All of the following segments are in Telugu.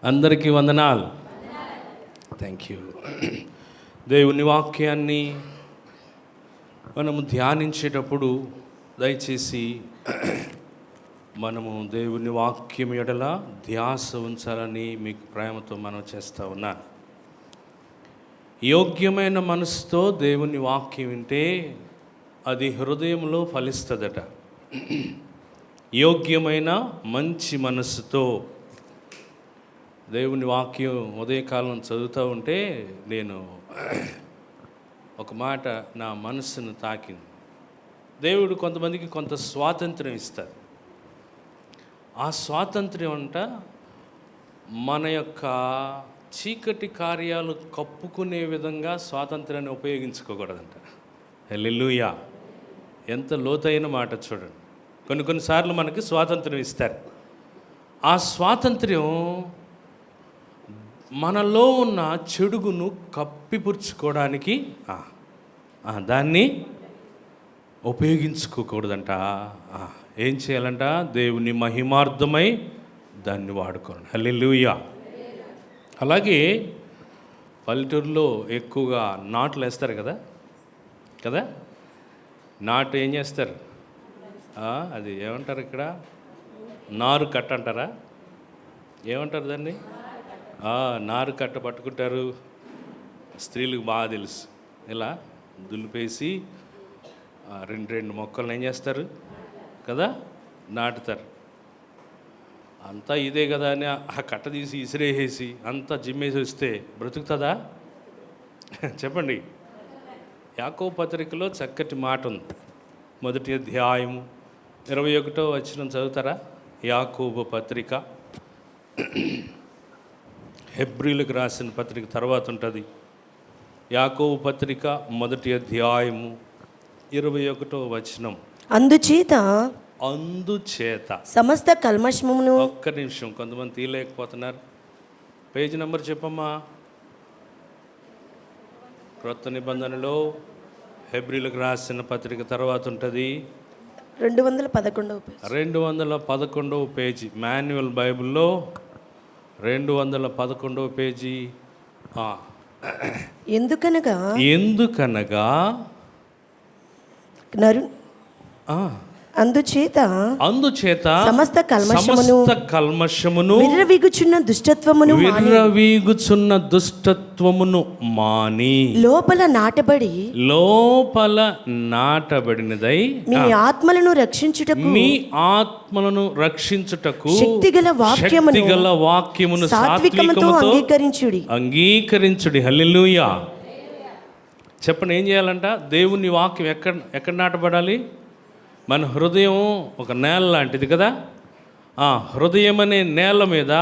అందరికీ వందనాలు. Thank you. దేవుని వాక్యాన్ని మనము ధ్యానించేటప్పుడు దయచేసి మనము దేవుని వాక్యం ఎడల ధ్యాస ఉంచాలని మీకు ప్రేమతో మనం చేస్తూ ఉన్నాను. యోగ్యమైన మనసుతో దేవుని వాక్యం వింటే అది హృదయంలో ఫలిస్తుందట. యోగ్యమైన మంచి మనసుతో దేవుని వాక్యం ఉదయకాలం చదువుతూ ఉంటే నేను ఒక మాట నా మనసును తాకింది. దేవుడు కొంతమందికి కొంత స్వాతంత్రం ఇస్తారు. ఆ స్వాతంత్ర్యం అంట మన యొక్క చీకటి కార్యాలు కప్పుకునే విధంగా స్వాతంత్రాన్ని ఉపయోగించుకోకూడదంట. హల్లెలూయా! ఎంత లోతైన మాట చూడండి. కొన్నిసార్లు మనకి స్వాతంత్రం ఇస్తారు. ఆ స్వాతంత్ర్యం మనలో ఉన్న చెడుగును కప్పిపుచ్చుకోవడానికి దాన్ని ఉపయోగించుకోకూడదంట. ఏం చేయాలంట? దేవుని మహిమార్థమై దాన్ని వాడుకోండి. హల్లెలూయా! అలాగే పల్లెటూరులో ఎక్కువగా నాట్లు వేస్తారు కదా. నాటు ఏం చేస్తారు? అది ఏమంటారు ఇక్కడ? నారు కట్ట అంటారా? ఏమంటారు దాన్ని? నారు కట్ట పట్టుకుంటారు. స్త్రీలకు బాగా తెలుసు. ఇలా దులిపేసి రెండు మొక్కలను ఏం చేస్తారు కదా, నాటుతారు. అంతా ఇదే కదా అని ఆ కట్ట తీసి ఇసిరేసేసి అంతా జిమ్మేసి వస్తే బ్రతుకుతుందా? చెప్పండి. యాకోబు పత్రికలో చక్కటి మాట ఉంది. 1వ అధ్యాయము 21వ వచనం చదువుతారా? యాకోబు పత్రిక, హెబ్రీలకు రాసిన పత్రిక తర్వాత ఉంటుంది. యాకోబు పత్రిక 1వ అధ్యాయము 21వ వచనం. అందుచేత సమస్త కల్మషమును. ఒక్క నిమిషం, కొంతమంది తీయలేకపోతున్నారు. పేజీ నెంబర్ చెప్పమ్మా. క్రొత్త నిబంధనలో హెబ్రీలకు రాసిన పత్రిక తర్వాత ఉంటుంది 211వ పేజీ. మాన్యువల్ బైబిల్లో 211వ పేజీ. ఎందుకనగా అందుచేత సమస్త కల్మషమును విర్రవీగుచున్న దుష్టత్వమును మాని లోపల నాటబడినదై మీ ఆత్మలను రక్షించుటకు శక్తిగల వాక్యమును సాత్వికముతో అంగీకరించుడి. హల్లెలూయా! చెప్పండి, ఏం చేయాలంట? దేవుని వాక్యం ఎక్కడ నాటబడాలి? మన హృదయం ఒక నేల లాంటిది కదా. హృదయం అనే నేల మీద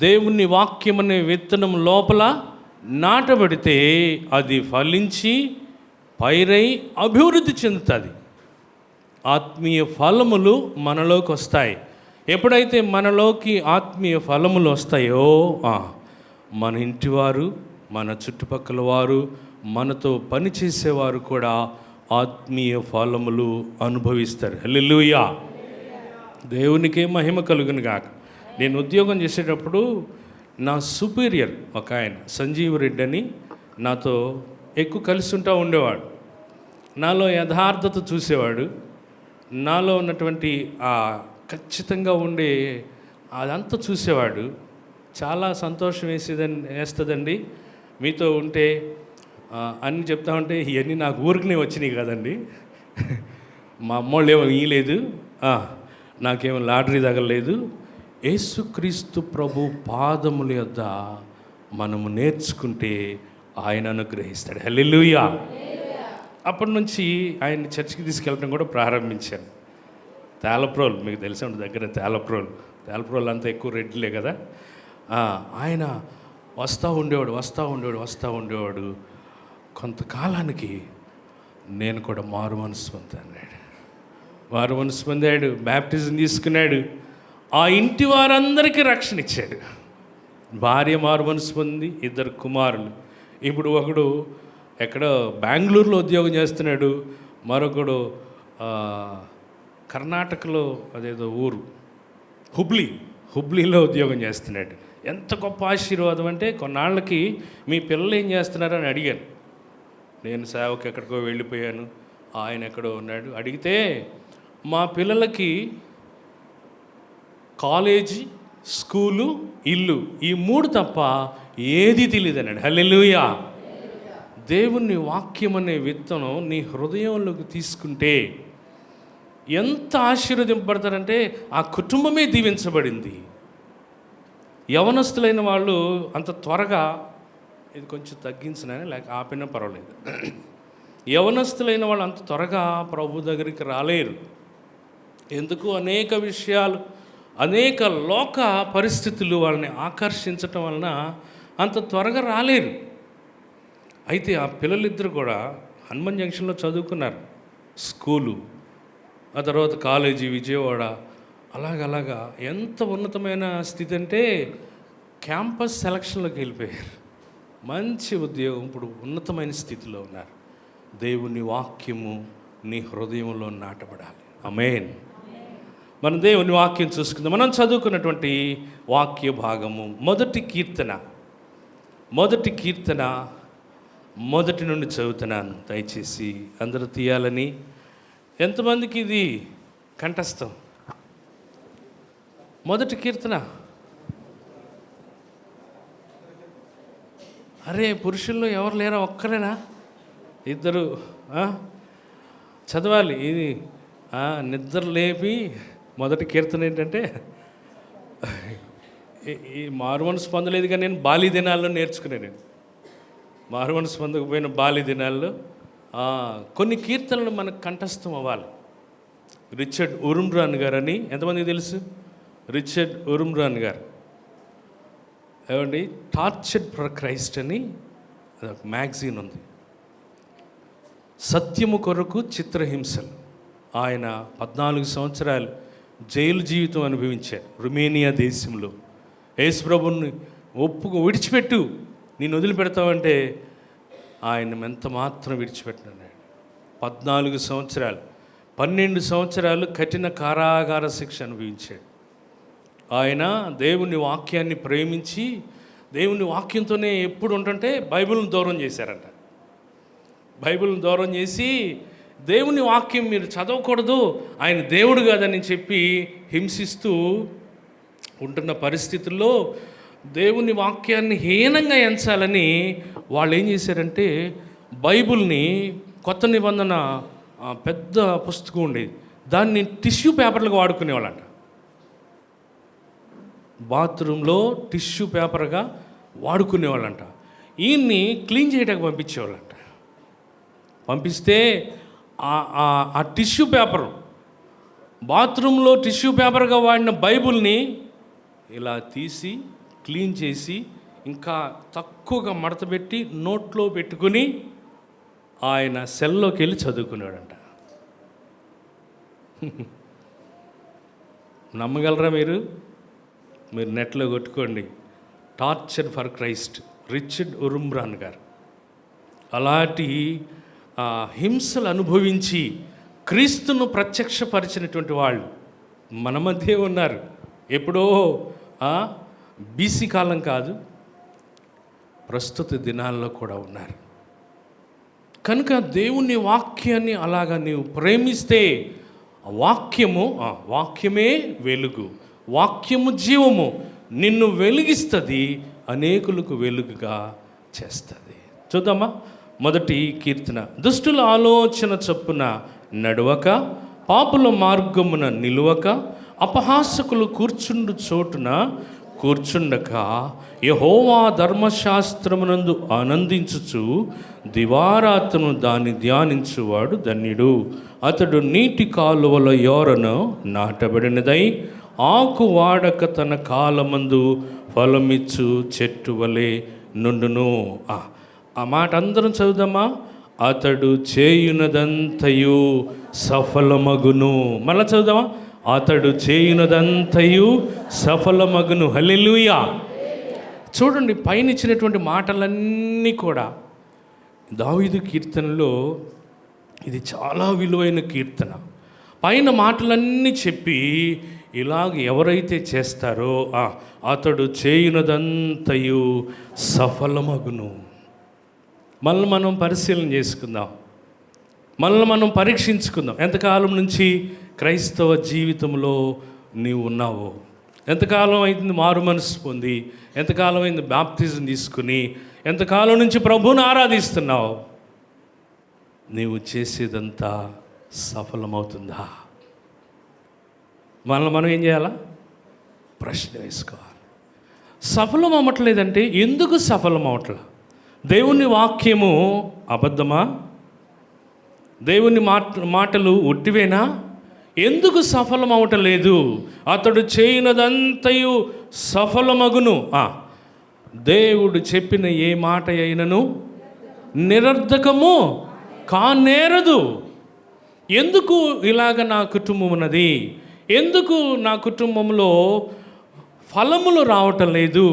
దేవుని వాక్యం అనే విత్తనం లోపల నాటబడితే అది ఫలించి పైరై అభివృద్ధి చెందుతుంది. ఆత్మీయ ఫలములు మనలోకి వస్తాయి. ఎప్పుడైతే మనలోకి ఆత్మీయ ఫలములు వస్తాయో మన ఇంటివారు, మన చుట్టుపక్కల వారు, మనతో పనిచేసేవారు కూడా ఆత్మీయ ఫలములు అనుభవిస్తారు. హల్లెలూయా! దేవునికే మహిమ కలుగును గాక. నేను ఉద్యోగం చేసేటప్పుడు నా సుపీరియర్ ఒక ఆయన సంజీవ్ రెడ్డి అని నాతో ఎక్కువ కలిసి ఉండేవాడు. నాలో యథార్థత చూసేవాడు. నాలో ఉన్నటువంటి ఖచ్చితంగా ఉండే అదంతా చూసేవాడు. చాలా సంతోషం వేస్తుందండి మీతో ఉంటే. అన్నీ చెప్తా ఉంటే ఇవన్నీ నాకు ఊరికనే వచ్చినాయి కదండి. మా అమ్మోళ్ళు ఏమో ఇయ్యలేదు, నాకేమో లాటరీ తగలలేదు. యేసుక్రీస్తు ప్రభు పాదముల యొద్ద మనము నేర్చుకుంటే ఆయన అనుగ్రహిస్తాడు. హల్లెలూయా! అప్పటి నుంచి ఆయన్ని చర్చికి తీసుకెళ్ళడం కూడా ప్రారంభించాను. తేలప్రోల్ మీకు తెలిసి ఉంటుంది, దగ్గర తేలప్రోల్ అంతా ఎక్కువ రెడ్లే కదా. ఆయన వస్తూ ఉండేవాడు. కొంతకాలానికి నేను కూడా మారు మనసు పొందాడు. బ్యాప్టిజం తీసుకున్నాడు. ఆ ఇంటి వారందరికీ రక్షణ ఇచ్చాడు. భార్య మారు మనసు పొంది 2 కుమారులు. ఇప్పుడు ఒకడు ఎక్కడో బెంగళూరులో ఉద్యోగం చేస్తున్నాడు, మరొకడు కర్ణాటకలో అదేదో ఊరు హుబ్లీలో ఉద్యోగం చేస్తున్నాడు. ఎంత గొప్ప ఆశీర్వాదం అంటే, కొన్నాళ్ళకి మీ పిల్లలు ఏం చేస్తున్నారని అడిగాను. నేను సేవకు ఎక్కడికో వెళ్ళిపోయాను, ఆయన ఎక్కడో ఉన్నాడు. అడిగితే మా పిల్లలకి కాలేజీ, స్కూలు, ఇల్లు, ఈ 3 తప్ప ఏది తెలియదు అన్నాడు. హల్లెలూయా. దేవుని వాక్యం అనే విత్తనం నీ హృదయంలోకి తీసుకుంటే ఎంత ఆశీర్వదింపబడతారంటే ఆ కుటుంబమే దీవించబడింది. యవనస్తులైన వాళ్ళు అంత త్వరగా, ఇది కొంచెం తగ్గించిన లేక ఆపినా పర్వాలేదు, యవనస్తులైన వాళ్ళు అంత త్వరగా ప్రభు దగ్గరికి రాలేరు. ఎందుకు? అనేక విషయాలు, అనేక లోక పరిస్థితులు వాళ్ళని ఆకర్షించటం వలన అంత త్వరగా రాలేరు. అయితే ఆ పిల్లలిద్దరు కూడా హనుమాన్ జంక్షన్లో చదువుకున్నారు, స్కూలు, ఆ తర్వాత కాలేజీ విజయవాడ, అలాగలాగా ఎంత ఉన్నతమైన స్థితి అంటే క్యాంపస్ సెలక్షన్లోకి వెళ్ళిపోయారు. మంచి ఉద్యోగం, ఇప్పుడు ఉన్నతమైన స్థితిలో ఉన్నారు. దేవుని వాక్యము నీ హృదయంలో నాటబడాలి. ఆమేన్. మనం దేవుని వాక్యం చూసుకుందాం. మనం చదువుకున్నటువంటి వాక్య భాగము మొదటి కీర్తన మొదటి నుండి చదువుతున్నాను. దయచేసి అందరూ తీయాలని. ఎంతమందికి ఇది కంఠస్థం? మొదటి కీర్తన. అరే, పురుషుల్లో ఎవరు లేరా? ఒక్కరేనా? ఇద్దరు చదవాలి. ఇది నిద్ర లేపి మొదటి కీర్తన ఏంటంటే, ఈ మారుమనసు పొందలేదు కానీ నేను బాల్య దినాల్లో నేర్చుకున్నాను. నేను మారుమనసు పొందకపోయిన బాల్య దినాల్లో కొన్ని కీర్తనలు మనకు కంఠస్థం అవ్వాలి. రిచర్డ్ ఉరుమ్రాన్ గారు అని ఎంతమందికి తెలుసు? రిచర్డ్ ఉరుమ్రాన్ గారు ఏమండి, టార్చర్డ్ ఫర్ క్రైస్ట్ అని అదొక మ్యాగజైన్ ఉంది. సత్యము కొరకు చిత్రహింసలు. ఆయన 14 సంవత్సరాలు జైలు జీవితం అనుభవించారు రుమేనియా దేశంలో. యేసు ప్రభువుని విడిచిపెట్టు, నేను వదిలిపెడతావంటే ఆయన ఎంత మాత్రం విడిచిపెట్టినాడు. 14 సంవత్సరాలు, 12 సంవత్సరాలు కఠిన కారాగార శిక్ష అనుభవించాడు. ఆయన దేవుని వాక్యాన్ని ప్రేమించి దేవుని వాక్యంతోనే ఎప్పుడు ఉంటుంటే బైబిల్ని దూరం చేశారంట. బైబిల్ని దూరం చేసి దేవుని వాక్యం మీరు చదవకూడదు, ఆయన దేవుడు కాదని చెప్పి హింసిస్తూ ఉంటున్న పరిస్థితుల్లో దేవుని వాక్యాన్ని హీనంగా ఎంచాలని వాళ్ళు ఏం చేశారంటే, బైబిల్ని కొత్త నిబంధన పెద్ద పుస్తకం ఉండేది, దాన్ని టిష్యూ పేపర్లుగా వాడుకునేవాళ్ళంట. బాత్రూంలో టిష్యూ పేపర్గా వాడుకునేవాళ్ళంట. ఈయన్ని క్లీన్ చేయడానికి పంపించేవాళ్ళంట. పంపిస్తే ఆ టిష్యూ పేపరు, బాత్రూంలో టిష్యూ పేపర్గా వాడిన బైబిల్ని ఇలా తీసి క్లీన్ చేసి ఇంకా తక్కువగా మడతపెట్టి నోట్లో పెట్టుకుని ఆయన సెల్లోకి వెళ్ళి చదువుకున్నాడంట. నమ్మగలరా మీరు? నెట్లో కొట్టుకోండి, టార్చర్ ఫర్ క్రైస్ట్, రిచర్డ్ ఉరుమ్రాన్ గారు. అలాంటి హింసలు అనుభవించి క్రీస్తును ప్రత్యక్షపరిచినటువంటి వాళ్ళు మన మధ్య ఉన్నారు. ఎప్పుడో బీసీ కాలం కాదు, ప్రస్తుత దినాల్లో కూడా ఉన్నారు. కనుక దేవుని వాక్యాన్ని అలాగా నీవు ప్రేమిస్తే, వాక్యమే వెలుగు, వాక్యము జీవము, నిన్ను వెలిగిస్తుంది, అనేకులకు వెలుగుగా చేస్తుంది. చూద్దామా? మొదటి కీర్తన. దుష్టుల ఆలోచన చొప్పున నడవక, పాపుల మార్గమున నిలువక, అపహాసకులు కూర్చుండు చోటున కూర్చుండక, యెహోవా ధర్మశాస్త్రమునందు ఆనందించుచు దివారాత్రము దాన్ని ధ్యానించువాడు ధన్యుడు. అతడు నీటి కాలువల యోరను నాటబడినదై ఆకు వాడక తన కాలమందు ఫలమిచ్చు చెట్టు వలె నుండును. ఆ మాట అందరం చదువుదామా? అతడు చేయునదంతయు సఫలమగును. మళ్ళా చదువుదామా? అతడు చేయునదంతయు సఫలమగును. హల్లెలూయా. చూడండి, పైన ఇచ్చినటువంటి మాటలన్నీ కూడా దావీదు కీర్తనలో ఇది చాలా విలువైన కీర్తన. పైన మాటలన్నీ చెప్పి ఇలాగ ఎవరైతే చేస్తారో అతడు చేయునదంతయు సఫలమగును. మళ్ళీ మనం పరిశీలన చేసుకుందాం, మళ్ళీ మనం పరీక్షించుకుందాం. ఎంతకాలం నుంచి క్రైస్తవ జీవితంలో నీవు ఉన్నావో, ఎంతకాలం అయింది మారు మనసు పొంది, ఎంతకాలం అయింది బాప్తిజం తీసుకుని, ఎంతకాలం నుంచి ప్రభువుని ఆరాధిస్తున్నావు, నీవు చేసేదంతా సఫలమవుతుందా? మనం ఏం చేయాలా? ప్రశ్న వేసుకోవాలి. సఫలం అవ్వట్లేదంటే ఎందుకు సఫలం అవ్వట్లే? దేవుని వాక్యము అబద్ధమా? దేవుని మాటలు ఒట్టివేనా? ఎందుకు సఫలం అవటం లేదు? అతడు చేయనదంతయు సఫలమగును. దేవుడు చెప్పిన ఏ మాట అయినను నిరర్ధకము కానేరదు. ఎందుకు ఇలాగ నా కుటుంబం ఉన్నది? ఎందుకు నా కుటుంబంలో ఫలములు రావటం లేదు?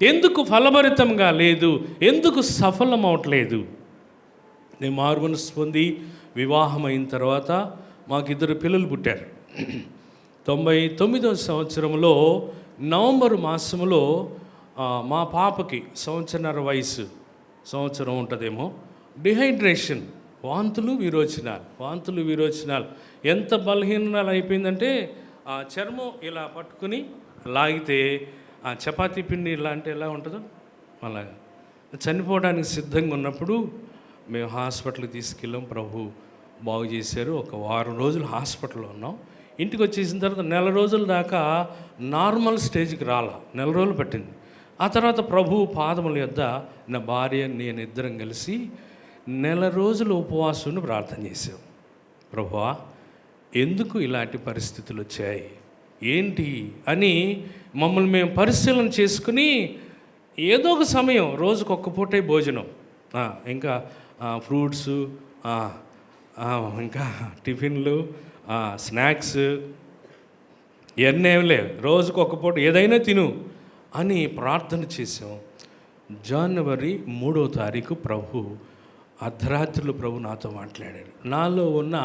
ఎందుకు ఫలభరితంగా లేదు? ఎందుకు సఫలం అవట్లేదు? నేను మారు మనసు పొంది వివాహం అయిన తర్వాత మాకు 2 పిల్లలు పుట్టారు. 99వ సంవత్సరంలో నవంబర్ మాసంలో మా పాపకి సంవత్సరన్నర వయసు, సంవత్సరం ఉంటుందేమో, డిహైడ్రేషన్, వాంతులు విరోచనాలు. ఎంత బలహీనాలు అయిపోయిందంటే ఆ చర్మం ఇలా పట్టుకుని లాగితే ఆ చపాతీ పిండి ఇలా అంటే ఎలా ఉంటుందో అలాగా చనిపోవడానికి సిద్ధంగా ఉన్నప్పుడు మేము హాస్పిటల్కి తీసుకెళ్ళాం. ప్రభు బాగు చేశారు. ఒక వారం రోజులు హాస్పిటల్లో ఉన్నాం. ఇంటికి వచ్చేసిన తర్వాత 1 రోజుల దాకా నార్మల్ స్టేజ్కి నెల రోజులు పట్టింది. ఆ తర్వాత ప్రభు పాదముల యొద్ద నా భార్య నేను ఇద్దరం కలిసి 1 రోజులు ఉపవాసం ప్రార్థన చేసాం. ప్రభువా, ఎందుకు ఇలాంటి పరిస్థితులు వచ్చాయి, ఏంటి అని మమ్మల్ని మేము పరిశీలన చేసుకుని, ఏదో ఒక సమయం రోజుకు 1 పూటే భోజనం, ఇంకా ఫ్రూట్స్, ఇంకా టిఫిన్లు, స్నాక్స్, ఇవన్నీ ఏం లేవు, రోజుకు 1 పూట ఏదైనా తిను అని ప్రార్థన చేసాం. జనవరి 3వ తారీఖు ప్రభు అర్ధరాత్రులు ప్రభు నాతో మాట్లాడారు. నాలో ఉన్న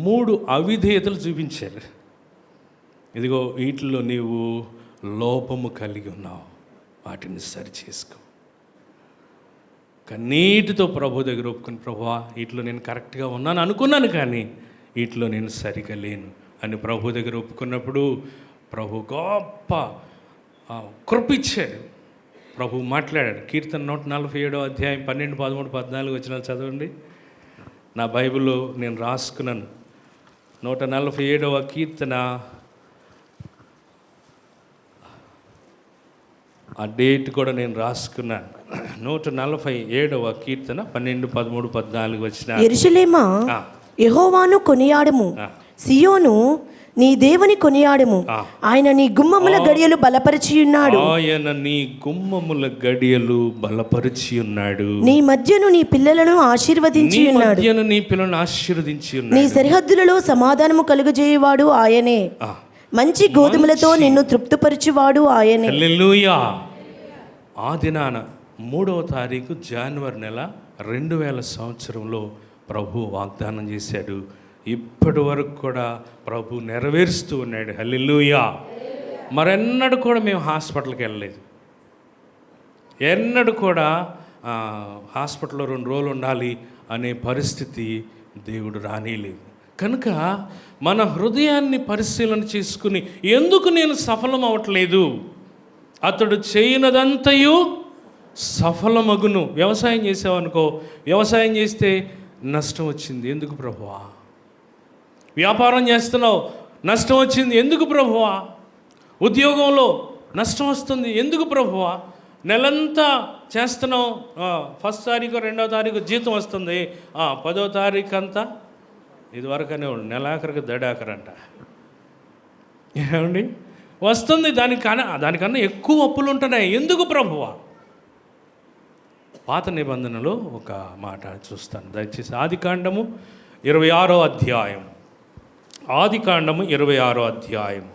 3 అవిధేయతలు చూపించారు. ఇదిగో వీటిలో నీవు లోపము కలిగి ఉన్నావు, వాటిని సరిచేసుకో. కన్నీటితో ప్రభు దగ్గర ఒప్పుకుని, ప్రభువా వీటిలో నేను కరెక్ట్గా ఉన్నాను అనుకున్నాను, కానీ వీటిలో నేను సరిగా లేను అని ప్రభు దగ్గర ఒప్పుకున్నప్పుడు ప్రభు గొప్ప కృపిచ్చాడు. ప్రభు మాట్లాడాడు. కీర్తన 147వ అధ్యాయం 12, 13, 14 వచనాలు చదవండి. నా బైబిల్లో నేను రాసుకున్నాను. 147వ కీర్తన, ఆ డేట్ కూడా నేను రాసుకున్నాను. 147వ కీర్తన 12, 13, 14 వచనాలు. యెరూషలేమా, యెహోవాను కొనియాడము, సియోను నీ దేవుని కొనియాడము. ఆయన నీ గుమ్మముల గడియలు బలపరిచి ఉన్నాడు. ఆయన నీ గుమ్మముల గడియలు బలపరిచి ఉన్నాడు. నీ మధ్యను నీ పిల్లలను ఆశీర్వదించి ఉన్నాడు. నీ సరిహద్దులలో సమాధానము కలుగజేయువాడు ఆయనే. మంచి గోధుమలతో నిన్ను తృప్తిపరచువాడు ఆయనే. హల్లెలూయా. ఆ దినాన 3వ తారీఖు జనవరి నెల 2000 సంవత్సరంలో ప్రభు వాగ్దానం చేశాడు. ఇప్పటి వరకు కూడా ప్రభు నెరవేరుస్తూ ఉన్నాడు. హల్లెలూయా. మరెన్నడూ కూడా మేము హాస్పిటల్కి వెళ్ళలేదు. ఎన్నడూ కూడా హాస్పిటల్లో 2 రోజులు ఉండాలి అనే పరిస్థితి దేవుడు రానిలేదు. కనుక మన హృదయాన్ని పరిశీలన చేసుకుని, ఎందుకు నేను సఫలం అవ్వట్లేదు? అతడు చేయనదంతయు సఫలమగును. వ్యవసాయం చేసావనుకో, వ్యవసాయం చేస్తే నష్టం వచ్చింది, ఎందుకు ప్రభువా? వ్యాపారం చేస్తున్నావు, నష్టం వచ్చింది, ఎందుకు ప్రభువా? ఉద్యోగంలో నష్టం వస్తుంది, ఎందుకు ప్రభువా? నెలంతా చేస్తున్నావు, 1వ తారీఖు 2వ తారీఖు జీతం వస్తుంది, 10వ తారీఖు అంతా ఇదివరకనే నెలాఖరికి దడాకరంట, ఏమండి వస్తుంది, దానికన్నా ఎక్కువ అప్పులు ఉంటున్నాయి, ఎందుకు ప్రభువా? పాత నిబంధనలో ఒక మాట చూస్తాను, దయచేసి. ఆదికాండము 26వ అధ్యాయం. ఆదికాండము 26వ అధ్యాయం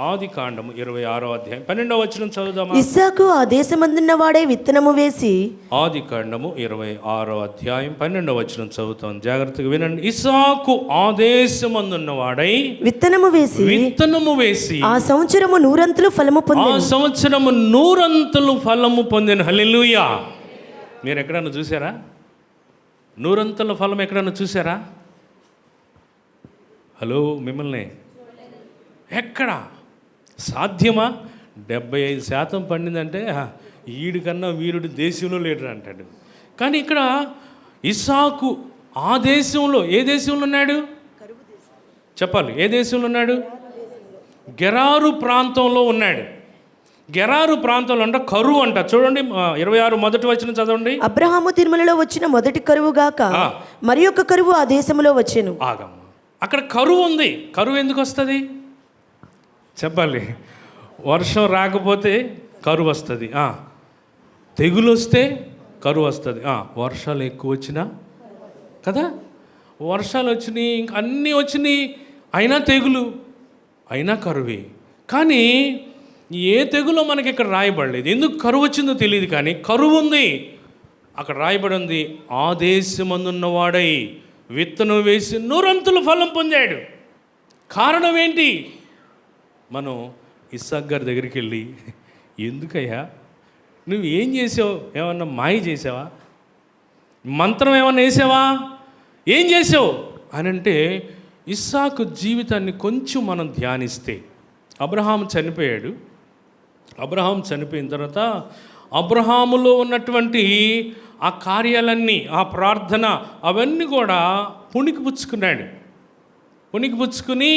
ఆది కాండము 26వ అధ్యాయం 12వ వచనం చదువుదామా. ఇస్సాకు ఆ దేశమందున్న వాడే విత్తనము వేసి. ఆది కాండము 26వ అధ్యాయం 12వ వచనం చదువుతాం, జాగ్రత్తగా వినండి. ఇస్సాకు ఆ దేశమందున్న వాడై విత్తనము వేసి ఆ సంవత్సరము 100 ఫలము ఆ పొందెను. సంవత్సరము 100 ఫలము పొందిన. హల్లెలూయా. మీరు ఎక్కడన్నా చూసారా 100 ఫలం? ఎక్కడన్నా చూసారా? హలో, మిమ్మల్ని ఎక్కడ సాధ్యమా? 75% పండిందంటే ఈడికన్నా వీరుడు దేశంలో లేడు అంటాడు. కానీ ఇక్కడ ఇస్సాకు ఆ దేశంలో, ఏ దేశంలో ఉన్నాడు చెప్పాలి? ఏ దేశంలో ఉన్నాడు? గెరారు ప్రాంతంలో ఉన్నాడు. గెరారు ప్రాంతంలో అంటే కరువు అంట. చూడండి 26 మొదటి వచనం చదవండి. అబ్రహాము తిరుమలలో వచ్చిన మొదటి కరువు గాక మరి ఒక కరువు ఆ దేశంలో వచ్చెను. ఆగమ్మ, అక్కడ కరువు ఉంది. కరువు ఎందుకు వస్తుంది చెప్పాలి? వర్షం రాకపోతే కరువు వస్తుంది, తెగులు వస్తే కరువు వస్తుంది, వర్షాలు ఎక్కువ వచ్చినా కదా. వర్షాలు వచ్చినాయి, ఇంక అన్నీ వచ్చినాయి, అయినా తెగులు, అయినా కరువే. కానీ ఏ తెగులో మనకి ఇక్కడ రాయబడలేదు. ఎందుకు కరువు వచ్చిందో తెలియదు, కానీ కరువు ఉంది. అక్కడ రాయబడి ఉంది, ఆ దేశమందున్నవాడై విత్తనం వేసి 100 ఫలం పొందాడు. కారణం ఏంటి? మనం ఇస్సాకు గారి దగ్గరికి వెళ్ళి, ఎందుకయ్యా నువ్వు ఏం చేసావు? ఏమన్నా మాయ చేసావా? మంత్రం ఏమన్నా వేసావా? ఏం చేసావు అని అంటే, ఇస్సాకు జీవితాన్ని కొంచెం మనం ధ్యానిస్తే, అబ్రహాము చనిపోయాడు. అబ్రహాం చనిపోయిన తర్వాత అబ్రహాములో ఉన్నటువంటి ఆ కార్యాలన్నీ, ఆ ప్రార్థన, అవన్నీ కూడా పుణికిపుచ్చుకున్నాడు. పుణికిపుచ్చుకుని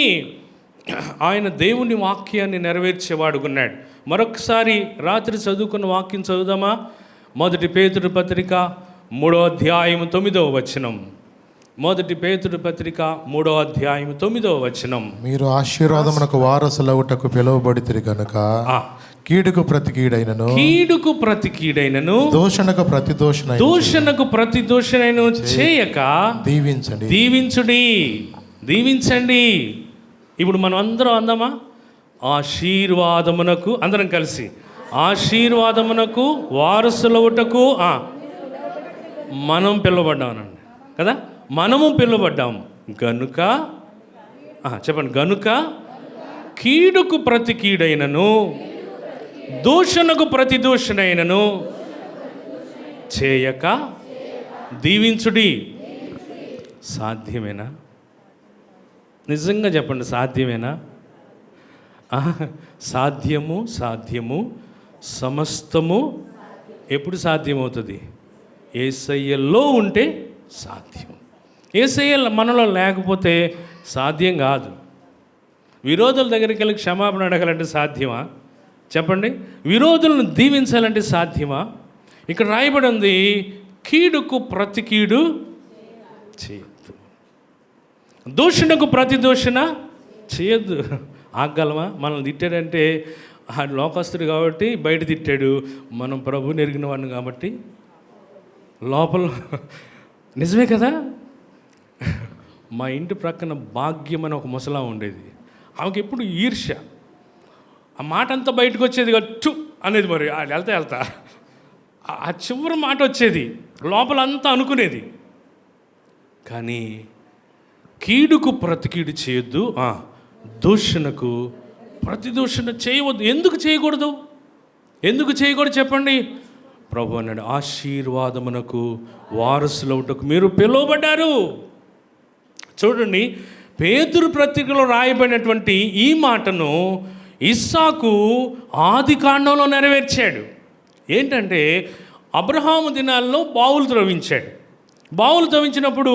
ఆయన దేవుని వాక్యాన్ని నెరవేర్చేవాడుకున్నాడు. మరొకసారి రాత్రి చదువుకున్న వాక్యం చదువుదామా. మొదటి పేతురు పత్రిక 3వ అధ్యాయం 9వ వచనం. మొదటి పేతురు పత్రిక 3వ అధ్యాయం 9వ వచనం. మీరు ఆశీర్వాదమునకు వారసులవుటకు పిలువబడితిరి గనుక కీడుకు ప్రతి కీడైనను దూషణకు ప్రతి దూషణైన చేయక దీవించండి. ఇప్పుడు మనం అందరం అందామా? ఆశీర్వాదమునకు, అందరం కలిసి ఆశీర్వాదమునకు వారసులవుటకు మనం పిలువబడ్డామనండి కదా. మనము పిలువబడ్డాము గనుక, చెప్పండి, గనుక కీడుకు ప్రతి కీడైనను దూషణకు ప్రతి దూషణైనను చేయక దీవించుడి. సాధ్యమేనా? నిజంగా చెప్పండి, సాధ్యమేనా? సాధ్యము సమస్తము ఎప్పుడు సాధ్యమవుతుంది? యేసయ్యలో ఉంటే సాధ్యం. యేసయ్య మనలో లేకపోతే సాధ్యం కాదు. విరోధుల దగ్గరికి వెళ్ళి క్షమాపణ అడగాలంటే సాధ్యమా చెప్పండి? విరోధులను దీవించాలంటే సాధ్యమా? ఇక్కడ రాయబడి ఉంది, కీడుకు ప్రతి కీడు చేయొద్దు, దూషణకు ప్రతి దూషణ చేయొద్దు. ఆగలమా? మనల్ని తిట్టాడంటే ఆ లోకస్తుడు కాబట్టి బయట తిట్టాడు, మనం ప్రభువుని ఎరిగిన వాడిని కాబట్టి లోపల. నిజమే కదా. మా ఇంటి ప్రక్కన భాగ్యం అని ఒక ముసలా ఉండేది. ఆమెకి ఎప్పుడు ఈర్ష్య. ఆ మాట అంతా బయటకు వచ్చేది టు అనేది. మరి వెళ్తా ఆ చివరి మాట వచ్చేది, లోపల అంతా అనుకునేది. కానీ కీడుకు ప్రతి కీడు చేయొద్దు, దూషణకు ప్రతి దూషణ చేయవద్దు. ఎందుకు చేయకూడదు? ఎందుకు చేయకూడదు చెప్పండి? ప్రభు అన్నాడు, ఆశీర్వాదమునకు వారసులవుటకు మీరు పిలువబడ్డారు. చూడండి, పేతురు పత్రికలో రాయబడినటువంటి ఈ మాటను ఇస్సాకు ఆది కాండంలో నెరవేర్చాడు. ఏంటంటే, అబ్రహాము దినాల్లో బావులు త్రవ్వించాడు. బావులు త్రవ్వించినప్పుడు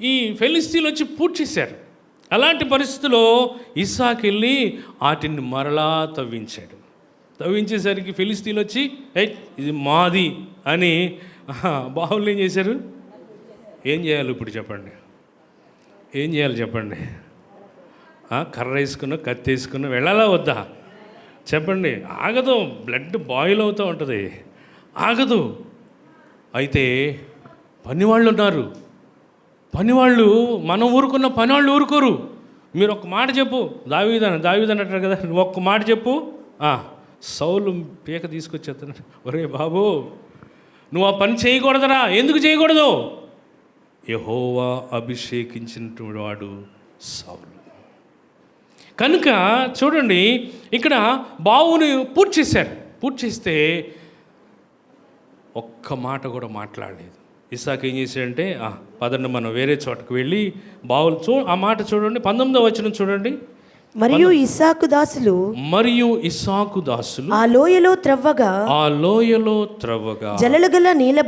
ఈ ఫిలిస్తీన్లు వచ్చి పూడ్చేశారు. అలాంటి పరిస్థితుల్లో ఇస్సాకు వెళ్ళి వాటిని మరలా తవ్వించాడు. తవ్వించేసరికి ఫిలిస్తీన్లు వచ్చి ఇది మాది అని బావులు ఏం చేశారు? ఏం చేయాలి ఇప్పుడు చెప్పండి? ఏం చేయాలి చెప్పండి? కర్ర వేసుకున్న, కత్తి వేసుకున్న వెళ్ళాలా వద్దా చెప్పండి? ఆగదు, బ్లడ్ బాయిల్ అవుతూ ఉంటుంది, ఆగదు. అయితే పనివాళ్ళు ఉన్నారు. పనివాళ్ళు, మనం ఊరుకున్న పనివాళ్ళు ఊరుకోరు. మీరు ఒక్క మాట చెప్పు, దావీదన్ అంటారు కదా, నువ్వు ఒక్క మాట చెప్పు, సౌలు పీక తీసుకొచ్చేస్తున్నాడు. ఒరే బాబు, నువ్వు ఆ పని చేయకూడదురా. ఎందుకు చేయకూడదు? యెహోవా అభిషేకించినటువంటి వాడు సౌలు. కనుక చూడండి, ఇక్కడ బావుని పూర్తి చేశారు. పూర్తి చేస్తే ఒక్క మాట కూడా మాట్లాడలేదు. ఇస్సాకు ఏం చేశాడంటే, పదండి మనం వేరే చోటకు వెళ్ళి బావులు ఆ మాట చూడండి, 19వ వచనం చూడండి. మరియు ఇస్సాకు దాసులు ఆ లోయలో త్రవ్వగా జలలు గల నీళ్ల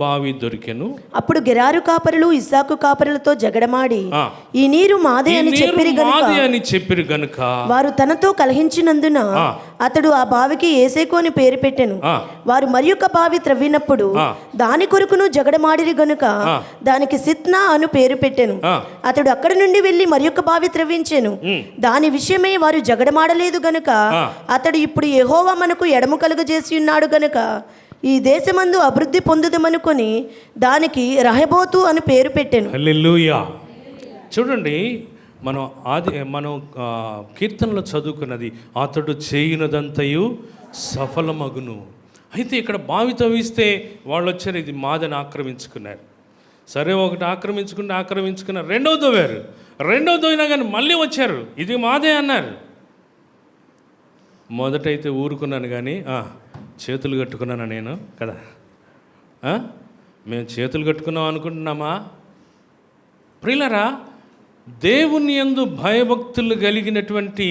బావి దొరికెను. అప్పుడు గెరారు కాపరులు ఇస్సాకు కాపరులతో జగడమాడి, ఈ నీరు మాదే అని చెప్పిరి గనుక వారు తనతో కలహించినందున అతడు ఆ బావికి ఏసేకు అని పేరు పెట్టెను. వారు మరియొక బావి త్రవ్వినప్పుడు దాని కొరకును జగడమాడిరి గనుక దానికి సిత్నా అను పేరు పెట్టెను. అతడు అక్కడి నుండి వెళ్ళి మరియొక బావి త్రవ్వించెను. దాని విషయమై వారు జగడమాడలేదు గనుక అతడు ఇప్పుడు యెహోవా మనకు ఎడము కలుగజేసి ఉన్నాడు గనుక ఈ దేశమందు అభివృద్ధి పొందుదమనుకొని దానికి రహబోతు అని పేరు పెట్టెను. హల్లెలూయా. చూడండి, మనం కీర్తనలో చదువుకున్నది, అతడు చేయునదంతయు సఫలమగును. అయితే ఇక్కడ బావి తవ్విస్తే వాళ్ళు వచ్చారు, ఇది మాదని ఆక్రమించుకున్నారు. సరే, ఒకటి ఆక్రమించుకున్నారు, రెండవ తవ్వినా కానీ మళ్ళీ వచ్చారు, ఇది మాదే అన్నారు. మొదటైతే ఊరుకున్నాను కానీ చేతులు కట్టుకున్నాను నేను కదా. మేము చేతులు కట్టుకున్నాం అనుకుంటున్నామా? ప్రియులరా, దేవుని యందు భయభక్తులు కలిగినటువంటి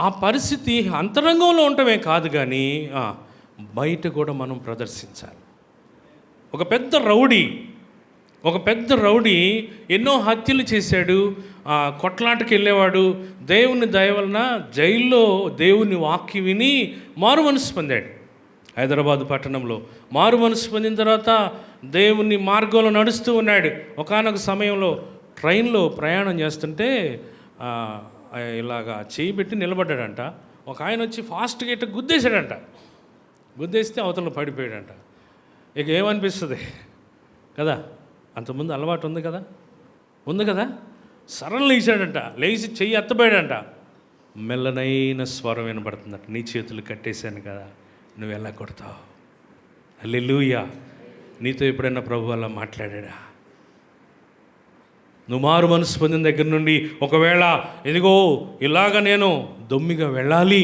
ఆ పరిస్థితి అంతరంగంలో ఉండటమే కాదు కానీ బయట కూడా మనం ప్రదర్శించాలి. ఒక పెద్ద రౌడీ ఎన్నో హత్యలు చేశాడు, కొట్లాటకి వెళ్ళేవాడు. దేవుని దయ వలన జైల్లో దేవుని వాక్యం విని మారు మనసు పొందాడు. హైదరాబాద్ పట్టణంలో మారు మనసు పొందిన తర్వాత దేవుని మార్గంలో నడుస్తూ ఉన్నాడు. ఒకానొక సమయంలో ట్రైన్లో ప్రయాణం చేస్తుంటే ఇలాగా చేయి పెట్టి నిలబడ్డాడంట. ఒక ఆయన వచ్చి ఫాస్ట్గా ఇట్లా గుద్దేస్తే అవతల పడిపోయాడంట. ఇక ఏమనిపిస్తుంది కదా, అంతకుముందు అలవాటు ఉంది కదా. సరళ లేచి చెయ్యి ఎత్తబోయాడంట. మెల్లనైన స్వరం వినబడుతుందట, నీ చేతులు కట్టేశాను కదా, నువ్వు ఎలా కొడతావు? హల్లెలూయా. నీతో ఎప్పుడైనా ప్రభు అలా మాట్లాడా? నువ్వు మారు మనసు పొందిన దగ్గర నుండి ఒకవేళ ఇదిగో ఇలాగ నేను దొమ్మిగా వెళ్ళాలి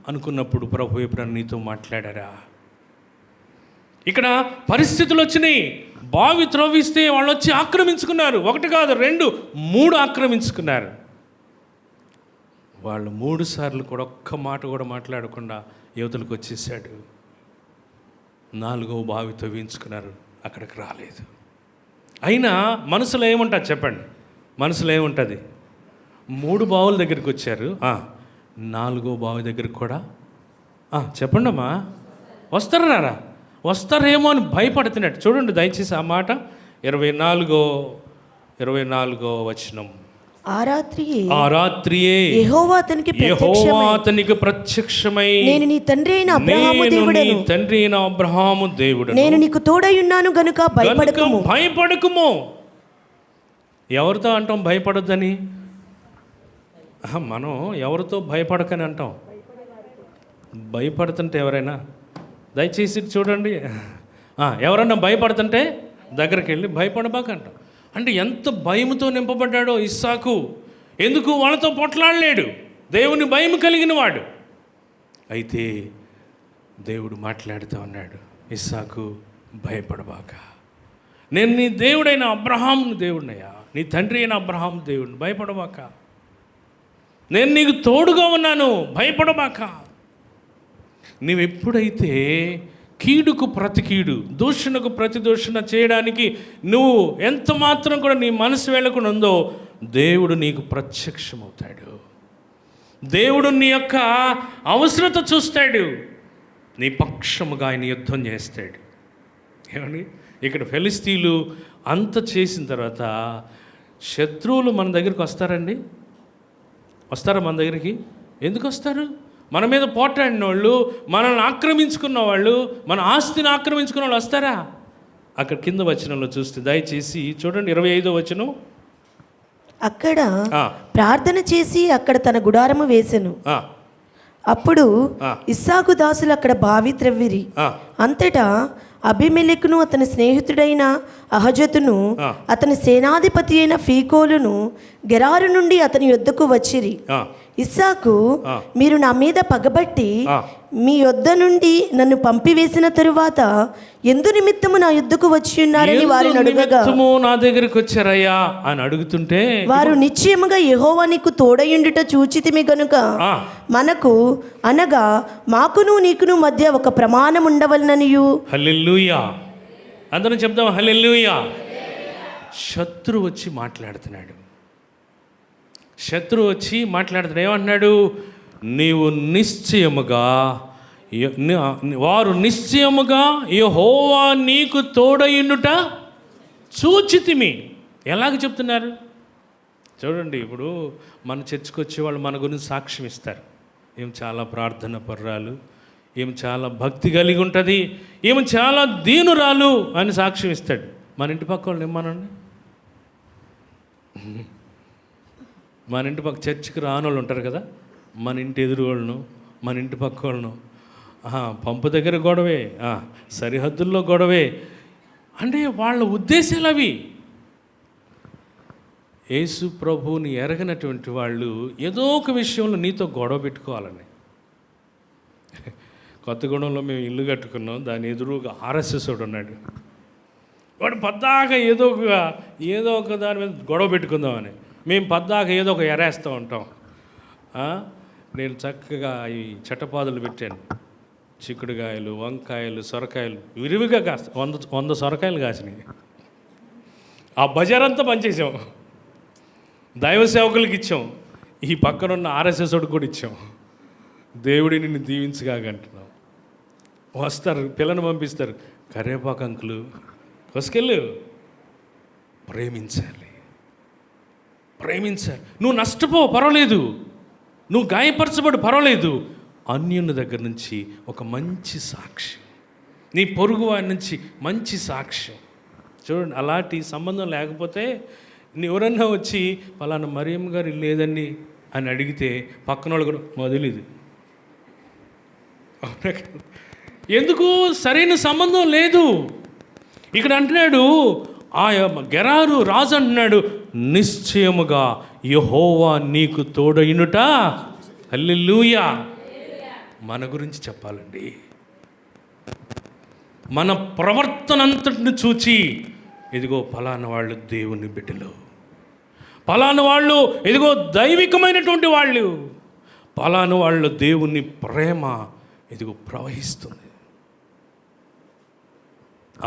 అనుకున్నప్పుడు ప్రభు ఎప్పుడైనా నీతో మాట్లాడారా? ఇక్కడ పరిస్థితులు వచ్చినాయి. బావి త్రవ్విస్తే వాళ్ళు వచ్చి ఆక్రమించుకున్నారు. 1 కాదు 2, 3 ఆక్రమించుకున్నారు. వాళ్ళు 3 సార్లు కూడా ఒక్క మాట కూడా మాట్లాడకుండా యువతలకు వచ్చేసాడు. 4వ బావి తవ్వించుకున్నారు, అక్కడికి రాలేదు. అయినా మనసులో ఏముంటుంది చెప్పండి? మనసులో ఏముంటుంది? 3 బావుల దగ్గరికి వచ్చారు, 4వ బావి దగ్గరికి కూడా చెప్పండి అమ్మా, వస్తారేమో అని భయపడుతున్నట్టు. చూడండి దయచేసి ఆ మాట 24వ వచనం. ఆ రాత్రియే యెహోవా అతనికి ప్రత్యక్షమై, నేను నీ తండ్రి అయిన అబ్రహాము దేవుడను, నేను నీకు తోడై ఉన్నాను గనుక భయపడకుము. ఎవరితో అంటాం భయపడొద్దని? మనం ఎవరితో భయపడకని అంటాం? భయపడుతుంటే ఎవరైనా దయచేసి చూడండి, ఎవరన్నా భయపడుతుంటే దగ్గరికి వెళ్ళి భయపడబాక అంటాం. అంటే ఎంత భయముతో నింపబడ్డాడో ఇస్సాకు. ఎందుకు? వాళ్ళతో పొట్లాడలేడు, దేవుని భయం కలిగిన వాడు. అయితే దేవుడు మాట్లాడుతూ ఉన్నాడు, ఇస్సాకు భయపడబాక, నేను నీ దేవుడైన అబ్రహాము దేవుడినయ్యా, నీ తండ్రి అయిన అబ్రహాము దేవుడిని, భయపడబాక, నేను నీకు తోడుగా ఉన్నాను, భయపడబాక. నీవెప్పుడైతే కీడుకు ప్రతి కీడు, దూషణకు ప్రతి దూషణ చేయడానికి నువ్వు ఎంత మాత్రం కూడా నీ మనసు వెళ్ళకుండా ఉందో, దేవుడు నీకు ప్రత్యక్షమవుతాడు. దేవుడు నీ యొక్క అవసరత చూస్తాడు, నీ పక్షముగా ఆయన యుద్ధం చేస్తాడు. ఏమండి, ఇక్కడ ఫిలిష్తీయులు అంత చేసిన తర్వాత శత్రువులు మన దగ్గరికి వస్తారండి? వస్తారా మన దగ్గరికి? ఎందుకు వస్తారు? మన మీద పోట్లాడిన వాళ్ళు, మనల్ని ఆక్రమించుకున్న వాళ్ళు, మన ఆస్తిని ఆక్రమించుకున్న వాళ్ళు వస్తారా? అక్కడ కింద వచనంలో చూస్తే దయచేసి చూడండి, 25వ వచనం. అక్కడ ప్రార్థన చేసి అక్కడ తన గుడారము వేసెను. అప్పుడు ఇస్సాకు దాసులు అక్కడ బావి త్రవ్విరి. అంతటా అబీమెలెకును అతని స్నేహితుడైన అహజతును అతని సేనాధిపతి అయిన ఫీకోలును గెరారు నుండి అతని యొద్దకు వచ్చిరి. ఇస్సాకు, మీరు నా మీద పగబట్టి మీ యొద్ద నుండి నన్ను పంపివేసిన తరువాత ఎందు నిమిత్తము నా యొద్దకు వచ్చి ఉన్నారని వారిని అడుగగా, నా దగ్గరికి వచ్చారయ్యా అని అడుగుతుంటే, వారు నిశ్చయముగా యెహోవా నీకు తోడయుండుట చూచితిమి గనుక మనకు అనగా మాకును నీకును మధ్య ఒక ప్రమాణం ఉండవలననియు. హల్లెలూయా, అందరం చెప్దాం హల్లెలూయా. శత్రు వచ్చి మాట్లాడుతున్నాడు. శత్రువు వచ్చి మాట్లాడుతున్నాడు. ఏమంటున్నాడు? నీవు నిశ్చయముగా, వారు నిశ్చయముగా యెహోవా నీకు తోడయుండుట చూచితిమి. ఎలాగ చెప్తున్నారు చూడండి. ఇప్పుడు మన చర్చికి వచ్చే వాళ్ళు మన గురించి సాక్ష్యం ఇస్తారు. ఏం చాలా ప్రార్థన పర్రాలు, ఏం చాలా భక్తి కలిగి ఉంటుంది, ఏం చాలా దీనురాలు అని సాక్ష్యం ఇస్తాడు. మన ఇంటి పక్క వాళ్ళు ఏమనండి, మన ఇంటి పక్క చర్చికి రాని వాళ్ళు ఉంటారు కదా, మన ఇంటి ఎదురు వాళ్ళను, మన ఇంటి పక్క వాళ్ళను, పంపు దగ్గర గొడవే, సరిహద్దుల్లో గొడవే అంటే వాళ్ళ ఉద్దేశాలు అవి. యేసు ప్రభువుని ఎరగనటువంటి వాళ్ళు ఏదో ఒక విషయంలో నీతో గొడవ పెట్టుకోవాలని. కొత్తగూడెంలో మేము ఇల్లు కట్టుకున్నాం, దాని ఎదురుగా ఆర్ఎస్ఎస్ వాడు ఉన్నాడు. వాడు పద్దాక ఏదో ఒక దాని మీద గొడవ పెట్టుకుందామని మేము పద్దాక ఏదో ఒక ఎరేస్తూ ఉంటాం. నేను చక్కగా ఈ చట్టపాదులు పెట్టాను. చిక్కుడుకాయలు, వంకాయలు, సొరకాయలు విరివిగా కాస్త 100 సొరకాయలు కాసినాయి. ఆ బజారంతా పనిచేసాం. దైవ సేవకులకి ఇచ్చాం. ఈ పక్కనున్న ఆర్ఎస్ఎస్ వాడికి కూడా ఇచ్చాం. దేవుడిని నిన్ను దీవించగాకంటున్నాం. వస్తారు, పిల్లని పంపిస్తారు, కరేపాకు అంకులు కొసుకెళ్ళు. ప్రేమించాలి. నువ్వు నష్టపో పర్వాలేదు, నువ్వు గాయపరచబడు పర్వాలేదు. అన్యుని దగ్గర నుంచి ఒక మంచి సాక్ష్యం, నీ పొరుగు వారి నుంచి మంచి సాక్ష్యం. చూడండి, అలాంటి సంబంధం లేకపోతే ఎవరన్నా వచ్చి పలానా మరియమ్మ గారు లేదండి అని అడిగితే పక్కన వాళ్ళు కూడా మొదలుది. ఎందుకు? సరైన సంబంధం లేదు. ఇక్కడ అంటున్నాడు, ఆ గెరారు రాజు అంటున్నాడు, నిశ్చయముగా యెహోవా నీకు తోడయునుట. హల్లెలూయా. మన గురించి చెప్పాలండి. మన ప్రవర్తన అంతటిని చూచి, ఇదిగో ఫలానా వాళ్ళు దేవుని బిడ్డలు, ఫలానా వాళ్ళు ఇదిగో దైవికమైనటువంటి వాళ్ళు, ఫలానా వాళ్ళు దేవుని ప్రేమ ఇదిగో ప్రవహిస్తుంది.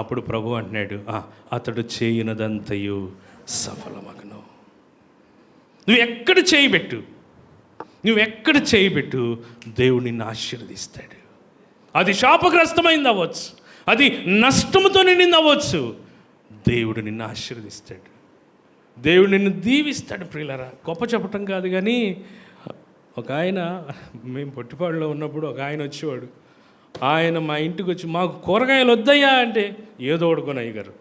అప్పుడు ప్రభు అంటున్నాడు, అతడు చేయనదంతయు సఫలమగును. నువ్వు ఎక్కడ చేయబెట్టు, దేవుడు నిన్ను ఆశీర్వదిస్తాడు. అది శాపగ్రస్తమైంది అవ్వచ్చు, అది నష్టముతో నిండింది అవ్వచ్చు, దేవుడు నిన్ను ఆశీర్వదిస్తాడు. దేవుడు నిన్ను దీవిస్తాడు. ప్రియులారా, గొప్ప చెప్పటం కాదు కానీ, ఒక ఆయన, మేము పొట్టిపాడులో ఉన్నప్పుడు ఒక ఆయన వచ్చేవాడు. ఆయన మా ఇంటికి వచ్చి, మాకు కూరగాయలు వద్దయ్యా అంటే, ఏదో ఒకడుకొని అయ్యగారు,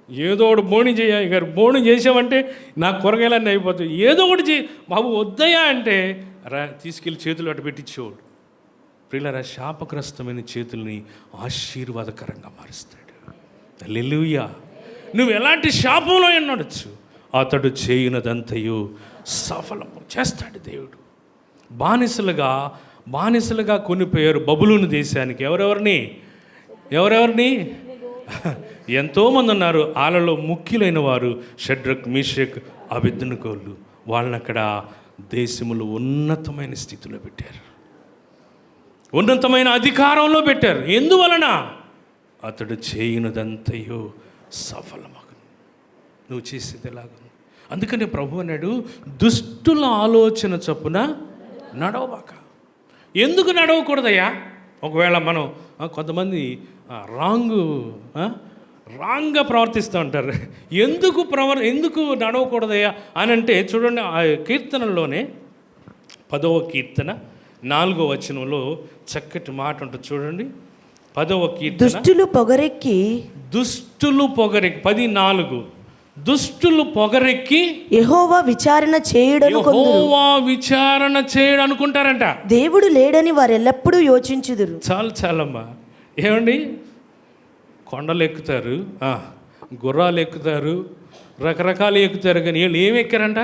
ఏదో ఒకటి బోణి చేయ అయ్యగారు, బోణి చేసామంటే నాకు కూరగాయలన్నీ అయిపోతాయి, ఏదో ఒకటి బాబు వద్దయ్యా అంటే తీసుకెళ్ళి చేతులు అటు పెట్టించేవాడు. ప్రియులారా, శాపగ్రస్తమైన చేతుల్ని ఆశీర్వాదకరంగా మారుస్తాడు. హల్లెలూయా. నువ్వు ఎలాంటి శాపంలో ఎన్నడచ్చు, అతడు చేయనదంతయు సఫలము చేస్తాడు దేవుడు. బానిసలుగా కొనిపోయారు బబులోను దేశానికి. ఎవరెవరిని? ఎంతోమంది ఉన్నారు. వాళ్ళలో ముఖ్యులైన వారు షడ్రక్, మీషక్, అబేద్నెగోలు. వాళ్ళని అక్కడ దేశములో ఉన్నతమైన స్థితిలో పెట్టారు, ఉన్నతమైన అధికారంలో పెట్టారు. ఎందువలన? అతడు చేయనదంతయో సఫలమగును. నువ్వు చేసేది ఎలాగను? అందుకని ప్రభు అన్నాడు, దుష్టుల ఆలోచన చొప్పున నడవబాక. ఎందుకు నడవకూడదయ్యా? ఒకవేళ మనం కొంతమంది రాంగ్గా ప్రవర్తిస్తూ ఉంటారు. ఎందుకు నడవకూడదయ్యా అని అంటే, చూడండి, ఆ కీర్తనలోనే 10వ కీర్తన 4వ వచనంలో చక్కటి మాట ఉంటుంది. చూడండి, 10వ కీర్తన. దుష్టులు పొగరెక్కి 10:4 దుష్టులు పొగరెక్కి యెహోవా విచారణ చేయడను కొందరు యెహోవా విచారణ చేయడు అనుకుంటారంట. దేవుడు లేడని వారు ఎల్లప్పుడూ యోచించుదురు. చాలమ్మా. ఏమండి, కొండలు ఎక్కుతారు, గుర్రాలు ఎక్కుతారు, రకరకాలు ఎక్కుతారు, కానీ వీళ్ళు ఏమి ఎక్కారంట?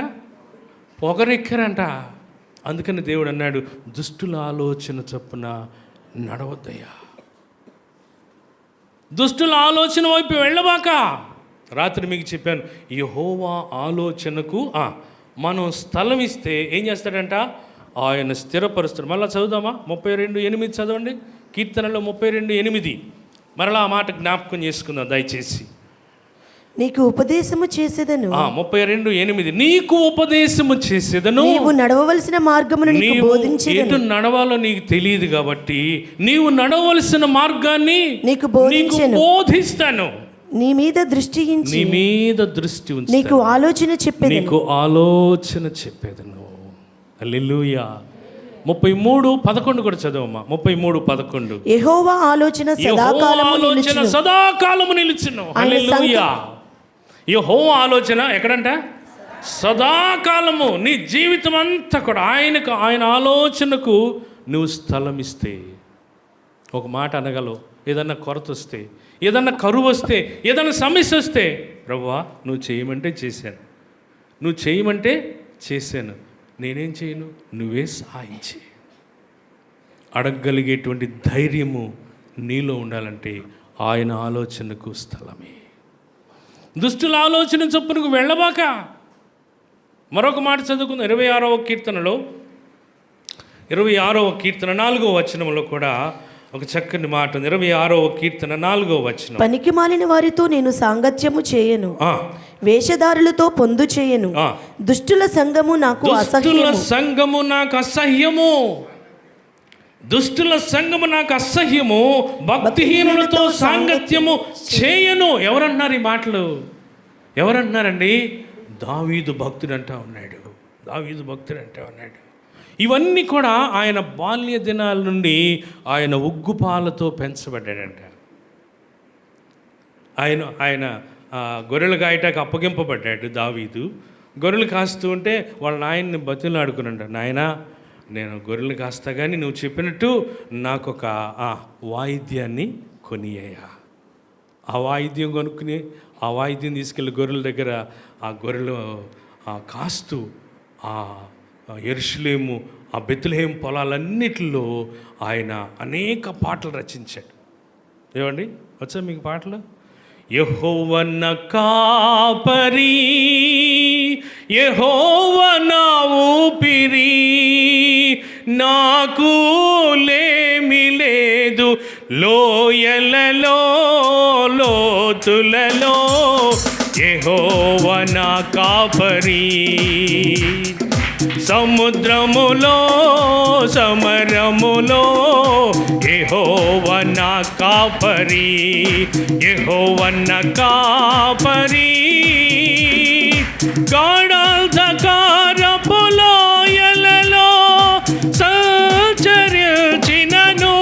పొగరెక్కారంట. అందుకని దేవుడు అన్నాడు, దుష్టుల ఆలోచన చొప్పున నడవద్దయ్యా, దుష్టుల ఆలోచన వైపు వెళ్ళబాక. రాత్రి మీకు చెప్పాను, యెహోవా ఆలోచనకు మనం స్థలం ఇస్తే ఏం చేస్తాడంట? ఆయన స్థిరపరుస్తాడు. మళ్ళీ చదువుదామా? 32:8 చదవండి. కీర్తనలో 32:8. మరలా ఆ మాట జ్ఞాపకం చేసుకుందాం దయచేసి. నీకు ఉపదేశము చేసేదను. 32:8. నీకు ఉపదేశము చేసేదను, నీవు నడవవలసిన మార్గమును నీకు బోధించేదను. ఎటు నడవాలో నీకు తెలియదు కాబట్టి నీవు నడవలసిన మార్గాన్ని నీకు బోధిస్తాను. నీ మీద దృష్టి ఉంచి నీకు ఆలోచన చెప్పేదను. హల్లెలూయా. 33:11 కూడా చదవమ్మా. 33:11. యెహోవా ఆలోచన సదాకాలము నిలుచును. హల్లెలూయా. యెహోవా ఆలోచన ఎక్కడంట? సదాకాలము. నీ జీవితం అంతా కూడా ఆయన ఆలోచనకు నువ్వు స్థలం ఇస్తే, ఒక మాట అనగలవు. ఏదన్నా కొరత వస్తే, ఏదన్నా కరువు వస్తే, ఏదన్నా సమస్య వస్తే, ప్రభువా నువ్వు చేయమంటే చేశాను, నువ్వు చేయమంటే చేశాను, నేనేం చేయను, నువ్వే సహాయం చేయి. అడగగలిగేటువంటి ధైర్యము నీలో ఉండాలంటే ఆయన ఆలోచనకు స్థలమే. దుష్టుల ఆలోచన చొప్పునకు వెళ్ళబాక. మరొక మాట చదువుకుందాం. 26వ కీర్తనలో 26వ కీర్తన 4వ వచనంలో కూడా ఒక చక్కని మాట. 26వ కీర్తన 4వ వచనం. పనికి మాలిన వారితో నేను సాంగత్యము చేయను, వేషధారులతో పొందు చేయను, దుష్టుల సంఘము నాకు అసహ్యము, భక్తిహీనులతో సాంగత్యము చేయను. ఎవరన్నారు ఈ మాటలు? ఎవరన్నారండి? దావీదు భక్తుడు అంటా ఉన్నాడు. ఇవన్నీ కూడా ఆయన బాల్య దినాల నుండి ఆయన ఉగ్గుపాలతో పెంచబడ్డాడంట. ఆయన గొర్రెలు కాయటానికి అప్పగింపబడ్డాడు దావీదు. గొర్రెలు కాస్తూ ఉంటే వాళ్ళ నాయన్ని బతిలాడుకున్నాడు. నాయనా, నేను గొర్రెలు కాస్తా కానీ నువ్వు చెప్పినట్టు నాకు ఒక వాయిద్యాన్ని కొనియ్యా. ఆ వాయిద్యం కొనుక్కుని ఆ వాయిద్యం తీసుకెళ్ళి గొర్రెల దగ్గర ఆ గొర్రెలు కాస్తూ యెరూషలేము, ఆ బెత్లెహేం పొలాలన్నిటిలో ఆయన అనేక పాటలు రచించాడు. ఏమండి, వచ్చా మీకు పాటలు? యెహోవా నా కాపరి, యెహోవా నా ఊపిరి, నాకు లేమి లేదు, లోయలలో లోతులలో యెహోవా నా కాపరి, సముద్రములో సమరములో యెహోవా నా కాపరి, యెహోవా నా కాపరి, గాఢాంధకారపు లోయలలో సంచరించినను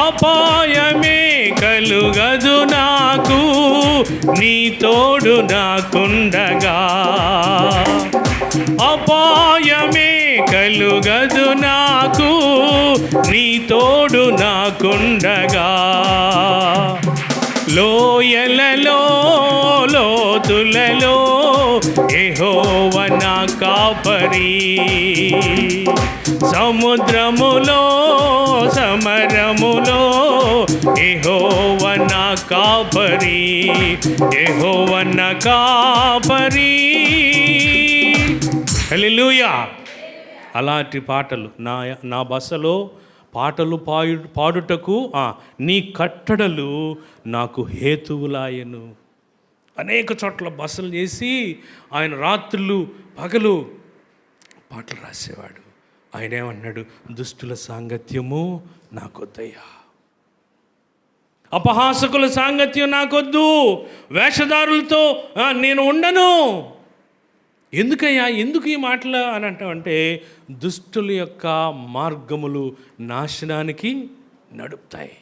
అపాయమే కలుగదు నాకు, నీ తోడు నాకుండగా. అపాయమే కలుగదు నాకు, నీ తోడు నాకుండగా. లోయలలో లోతులలో యెహోవా నా కాపరి, సముద్రములో సమరములో యెహోవా నా కాపరి, యెహోవా నా కాపరి. హల్లెలూయా. అలాంటి పాటలు నా బసలో పాటలు పాడుటకు నీ కట్టడలు నాకు హేతువులాయను. అనేక చోట్ల బసలు చేసి ఆయన రాత్రులు పగలు పాటలు రాసేవాడు. ఆయన ఏమన్నాడు? దుష్టుల సాంగత్యము నాకొద్దయ్యా, అపహాసకుల సాంగత్యం నాకొద్దు, వేషధారులతో నేను ఉండను. ఎందుకయ్యా, ఎందుకు ఈ మాటలు అని అంటామంటే, దుష్టుల యొక్క మార్గములు నాశనానికి నడుపుతాయి.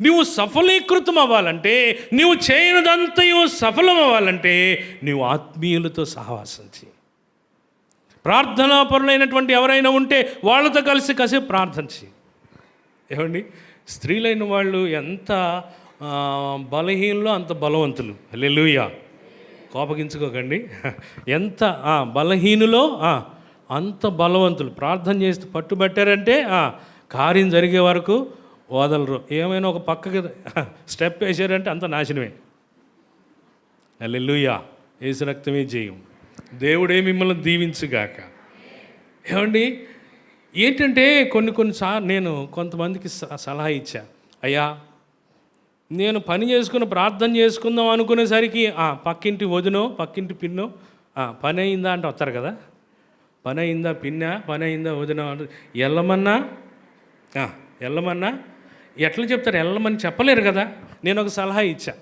నువ్వు సఫలీకృతం అవ్వాలంటే, నువ్వు చేయనిదంతయు సఫలం అవ్వాలంటే నువ్వు ఆత్మీయులతో సహవాసం చేయి. ప్రార్థనాపరులైనటువంటి ఎవరైనా ఉంటే వాళ్ళతో కలిసి కాసేపు ప్రార్థన చేయి. ఏమండి, స్త్రీలైన వాళ్ళు ఎంత బలహీనలో అంత బలవంతులు. హల్లెలూయా. కోపగించుకోకండి. ఎంత బలహీనులో అంత బలవంతులు. ప్రార్థన చేస్తే పట్టుబట్టారంటే కార్యం జరిగే వరకు వదలరు. ఏమైనా ఒక పక్కకి స్టెప్ వేసారంటే అంత నాశనమే. హల్లెలూయా. యేసు రక్తమే జయం. దేవుడే మిమ్మల్ని దీవించుగాక. ఏమండి, ఏంటంటే కొన్నిసార్లు నేను కొంతమందికి సలహా ఇచ్చా. అయ్యా, నేను పని చేసుకుని ప్రార్థన చేసుకుందాం అనుకునేసరికి పక్కింటి వదినో పక్కింటి పిన్నో పని అయిందా అంటే వస్తారు కదా. పని అయిందా పిన్నా, పని అయిందా వదినో అంటే వెళ్ళమన్నా ఎట్లా చెప్తారు? వెళ్ళమని చెప్పలేరు కదా. నేను ఒక సలహా ఇచ్చా.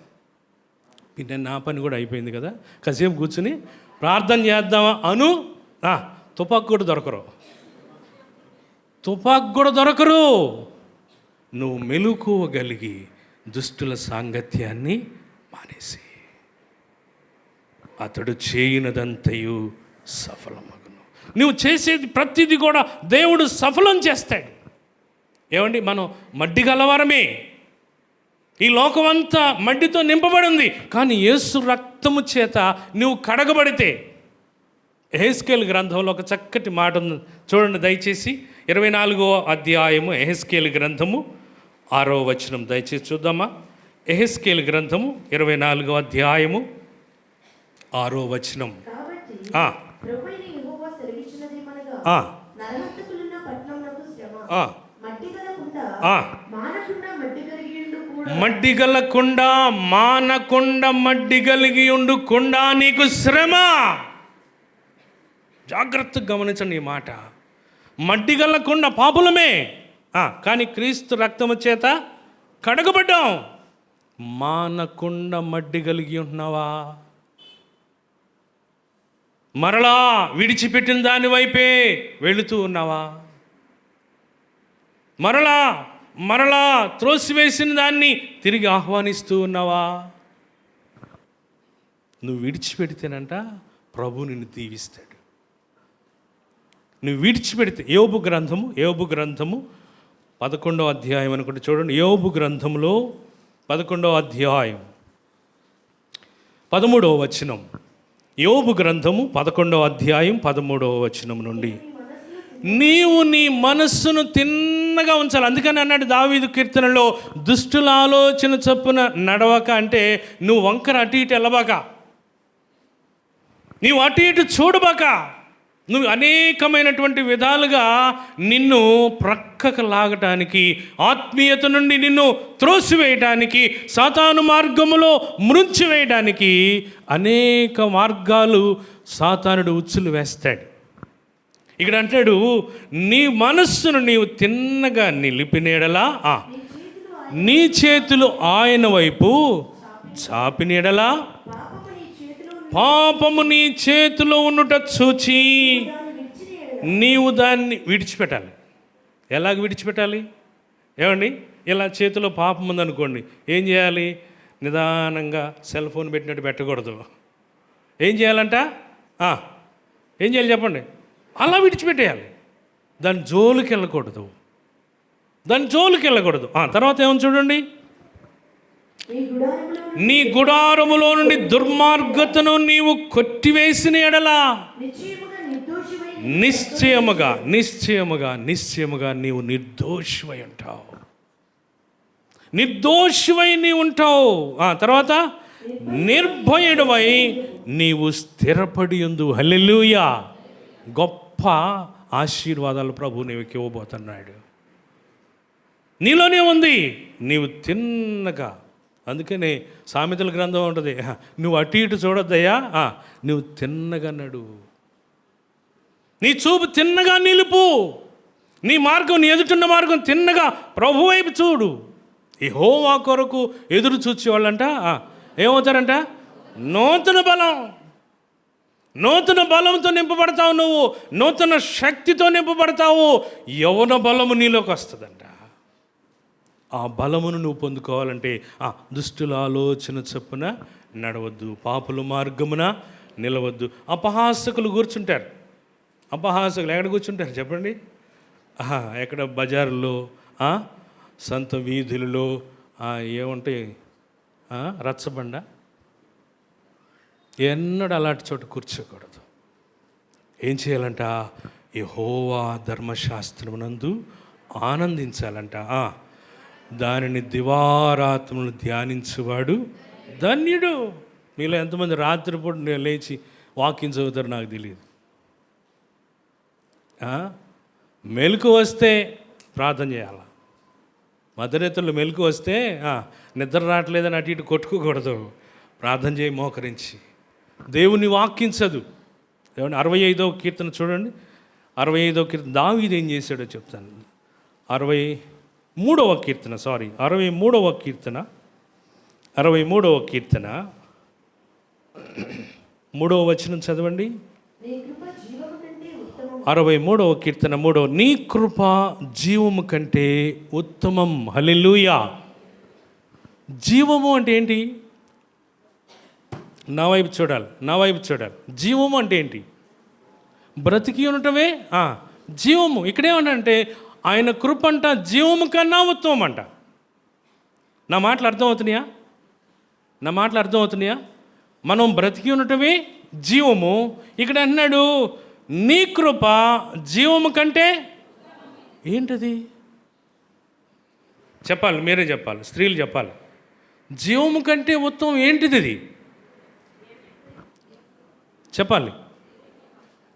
పిన్న, నా పని కూడా అయిపోయింది కదా, కాసేపు కూర్చుని ప్రార్థన చేద్దామా అను. తుపాకు కూడా దొరకరు. నువ్వు మెలుకోగలిగి దుష్టుల సాంగత్యాన్ని మానేసి అతడు చేయనదంతయు సఫలమగును. నువ్వు చేసేది ప్రతిదీ కూడా దేవుడు సఫలం చేస్తాడు. ఏమండి, మనం మడ్డి గలవారమే. ఈ లోకమంతా మడ్డితో నింపబడి ఉంది. కానీ యేసు రక్తము చేత నువ్వు కడగబడితే, యెహెజ్కేలు గ్రంథంలో ఒక చక్కటి మాట ఉంది చూడండి దయచేసి. 24వ అధ్యాయము యెహెజ్కేలు గ్రంథము 6వ వచనం దయచేసి చూద్దామా. యెహెజ్కేలు గ్రంథము 24వ అధ్యాయము 6వ వచనం. మడ్డి గలకుండా మానకుండా మడ్డి కలిగి ఉండుకుండా నీకు శ్రమ. జాగ్రత్తగా గమనించండి ఈ మాట. మడ్డి గలకుండా పాపులమే, కానీ క్రీస్తు రక్తము చేత కడగబడ్డాం. మానకుండా మడ్డి కలిగి ఉంటున్నావా? మరలా విడిచిపెట్టిన దాని వైపే వెళుతూ ఉన్నావా? మరలా త్రోసివేసిన దాన్ని తిరిగి ఆహ్వానిస్తూ ఉన్నావా? నువ్వు విడిచిపెడితేనంట ప్రభు నిన్ను దీవిస్తాడు. నువ్వు విడిచిపెడితే. యోబు గ్రంథము 11వ అధ్యాయం అనుకుంటే చూడండి. యోబు గ్రంథంలో 11వ అధ్యాయం 13వ వచనం. యోబు గ్రంథము 11వ అధ్యాయం 13వ వచనం నుండి, నీవు నీ మనస్సును తిన్నగా ఉంచాలి. అందుకని అన్నాడు దావీదు కీర్తనలో, దుష్టుల ఆలోచన చొప్పున నడవక అంటే నువ్వు వంకర అటు ఇటు వెళ్ళబాక, నీవు అటు ఇటు చూడబాక. నువ్వు అనేకమైనటువంటి విధాలుగా నిన్ను ప్రక్కకు లాగటానికి, ఆత్మీయత నుండి నిన్ను త్రోసివేయటానికి, సాతాను మార్గములో మృంచివేయడానికి అనేక మార్గాలు సాతానుడు ఉచ్చులు వేస్తాడు. ఇక్కడ అంటాడు, నీ మనస్సును నీవు తిన్నగా నిలిపినేడలా, నీ చేతులు ఆయన వైపు చాపినేడలా, పాపము నీ చేతిలో ఉండుట చూచి నీవు దాన్ని విడిచిపెట్టాలి. ఎలాగ విడిచిపెట్టాలి? ఏమండి, ఇలా చేతిలో పాపం ఉందనుకోండి, ఏం చేయాలి? నిదానంగా సెల్ ఫోన్ పెట్టినట్టు పెట్టకూడదు. ఏం చేయాలంట? ఏం చేయాలి చెప్పండి? అలా విడిచిపెట్టేయాలి. దాని జోలికి వెళ్ళకూడదు. తర్వాత ఏమని చూడండి, నీ గుడారములో నుండి దుర్మార్గతను నీవు కొట్టివేసిన ఎడలా నిశ్చయముగా నీవు నిర్దోషివై ఉంటావు. తర్వాత నిర్భయుడవై నీవు స్థిరపడి ఉండు. హల్లెలూయా. గొప్ప ఆశీర్వాదాలు ప్రభు నీకు ఇవ్వబోతున్నాడు. నీలోనే ఉంది. నీవు తిన్నగా, అందుకనే సామెతల గ్రంథం ఉంటుంది, నువ్వు అటు ఇటు చూడొద్దయ్యా, నువ్వు తిన్నగా నడు. నీ చూపు తిన్నగా నిలుపు. నీ మార్గం, నీ ఎదుటిన్న మార్గం తిన్నగా ప్రభు వైపు చూడు. యెహోవా కొరకు ఎదురు చూచేవాళ్ళంట ఏమవుతారంట? నూతన బలంతో నింపబడతావు. నువ్వు నూతన శక్తితో నింపబడతావు. యవ్వన బలము నీలోకి వస్తుందంట. ఆ బలమును నువ్వు పొందుకోవాలంటే ఆ దుష్టుల ఆలోచన చొప్పున నడవద్దు, పాపుల మార్గమున నిలవద్దు. అపహాసకులు కూర్చుంటారు. అపహాసకులు ఎక్కడ కూర్చుంటారు చెప్పండి? ఎక్కడ బజారులో, సంత వీధులలో ఏముంటాయి, రచ్చబండ, ఎన్నడూ అలాంటి చోట కూర్చోకూడదు. ఏం చేయాలంట? యెహోవా ధర్మశాస్త్రమునందు ఆనందించాలంట. దానిని దివారాత్మను ధ్యానించువాడు ధన్యుడు. మీలో ఎంతమంది రాత్రిపూట లేచి వాకింగ్ చదువుతారు నాకు తెలియదు. మెలకు వస్తే ప్రార్థన చేయాల. మధ్యరాత్రులు మెలకు వస్తే నిద్ర రావట్లేదని అటు ఇటు కొట్టుకోకూడదు. ప్రార్థన చేయి మోకరించి. దేవుని వాక్యించదు. ఏమంటే 65వ కీర్తన చూడండి. 65వ కీర్తన దావీదు ఏం చేశాడో చెప్తాను. 63వ కీర్తన 63వ కీర్తన 3వ వచనం చదవండి. 63వ కీర్తన 3వ. నీ కృప జీవము కంటే ఉత్తమం. హల్లెలూయా. జీవము అంటే ఏంటి? నా వైపు చూడాలి. జీవము అంటే ఏంటి? బ్రతికి ఉండటమే జీవము. ఇక్కడేమంటే ఆయన కృప అంట జీవము కన్నా ఉత్తమం అంట. నా మాటలు అర్థమవుతున్నాయా? మనం బ్రతికి ఉండటమే జీవము. ఇక్కడ అన్నాడు నీ కృప జీవము కంటే ఏంటది? చెప్పాలి, మీరే చెప్పాలి, స్త్రీలు చెప్పాలి. జీవము కంటే ఉత్తమం ఏంటిది? అది చెప్పాలి.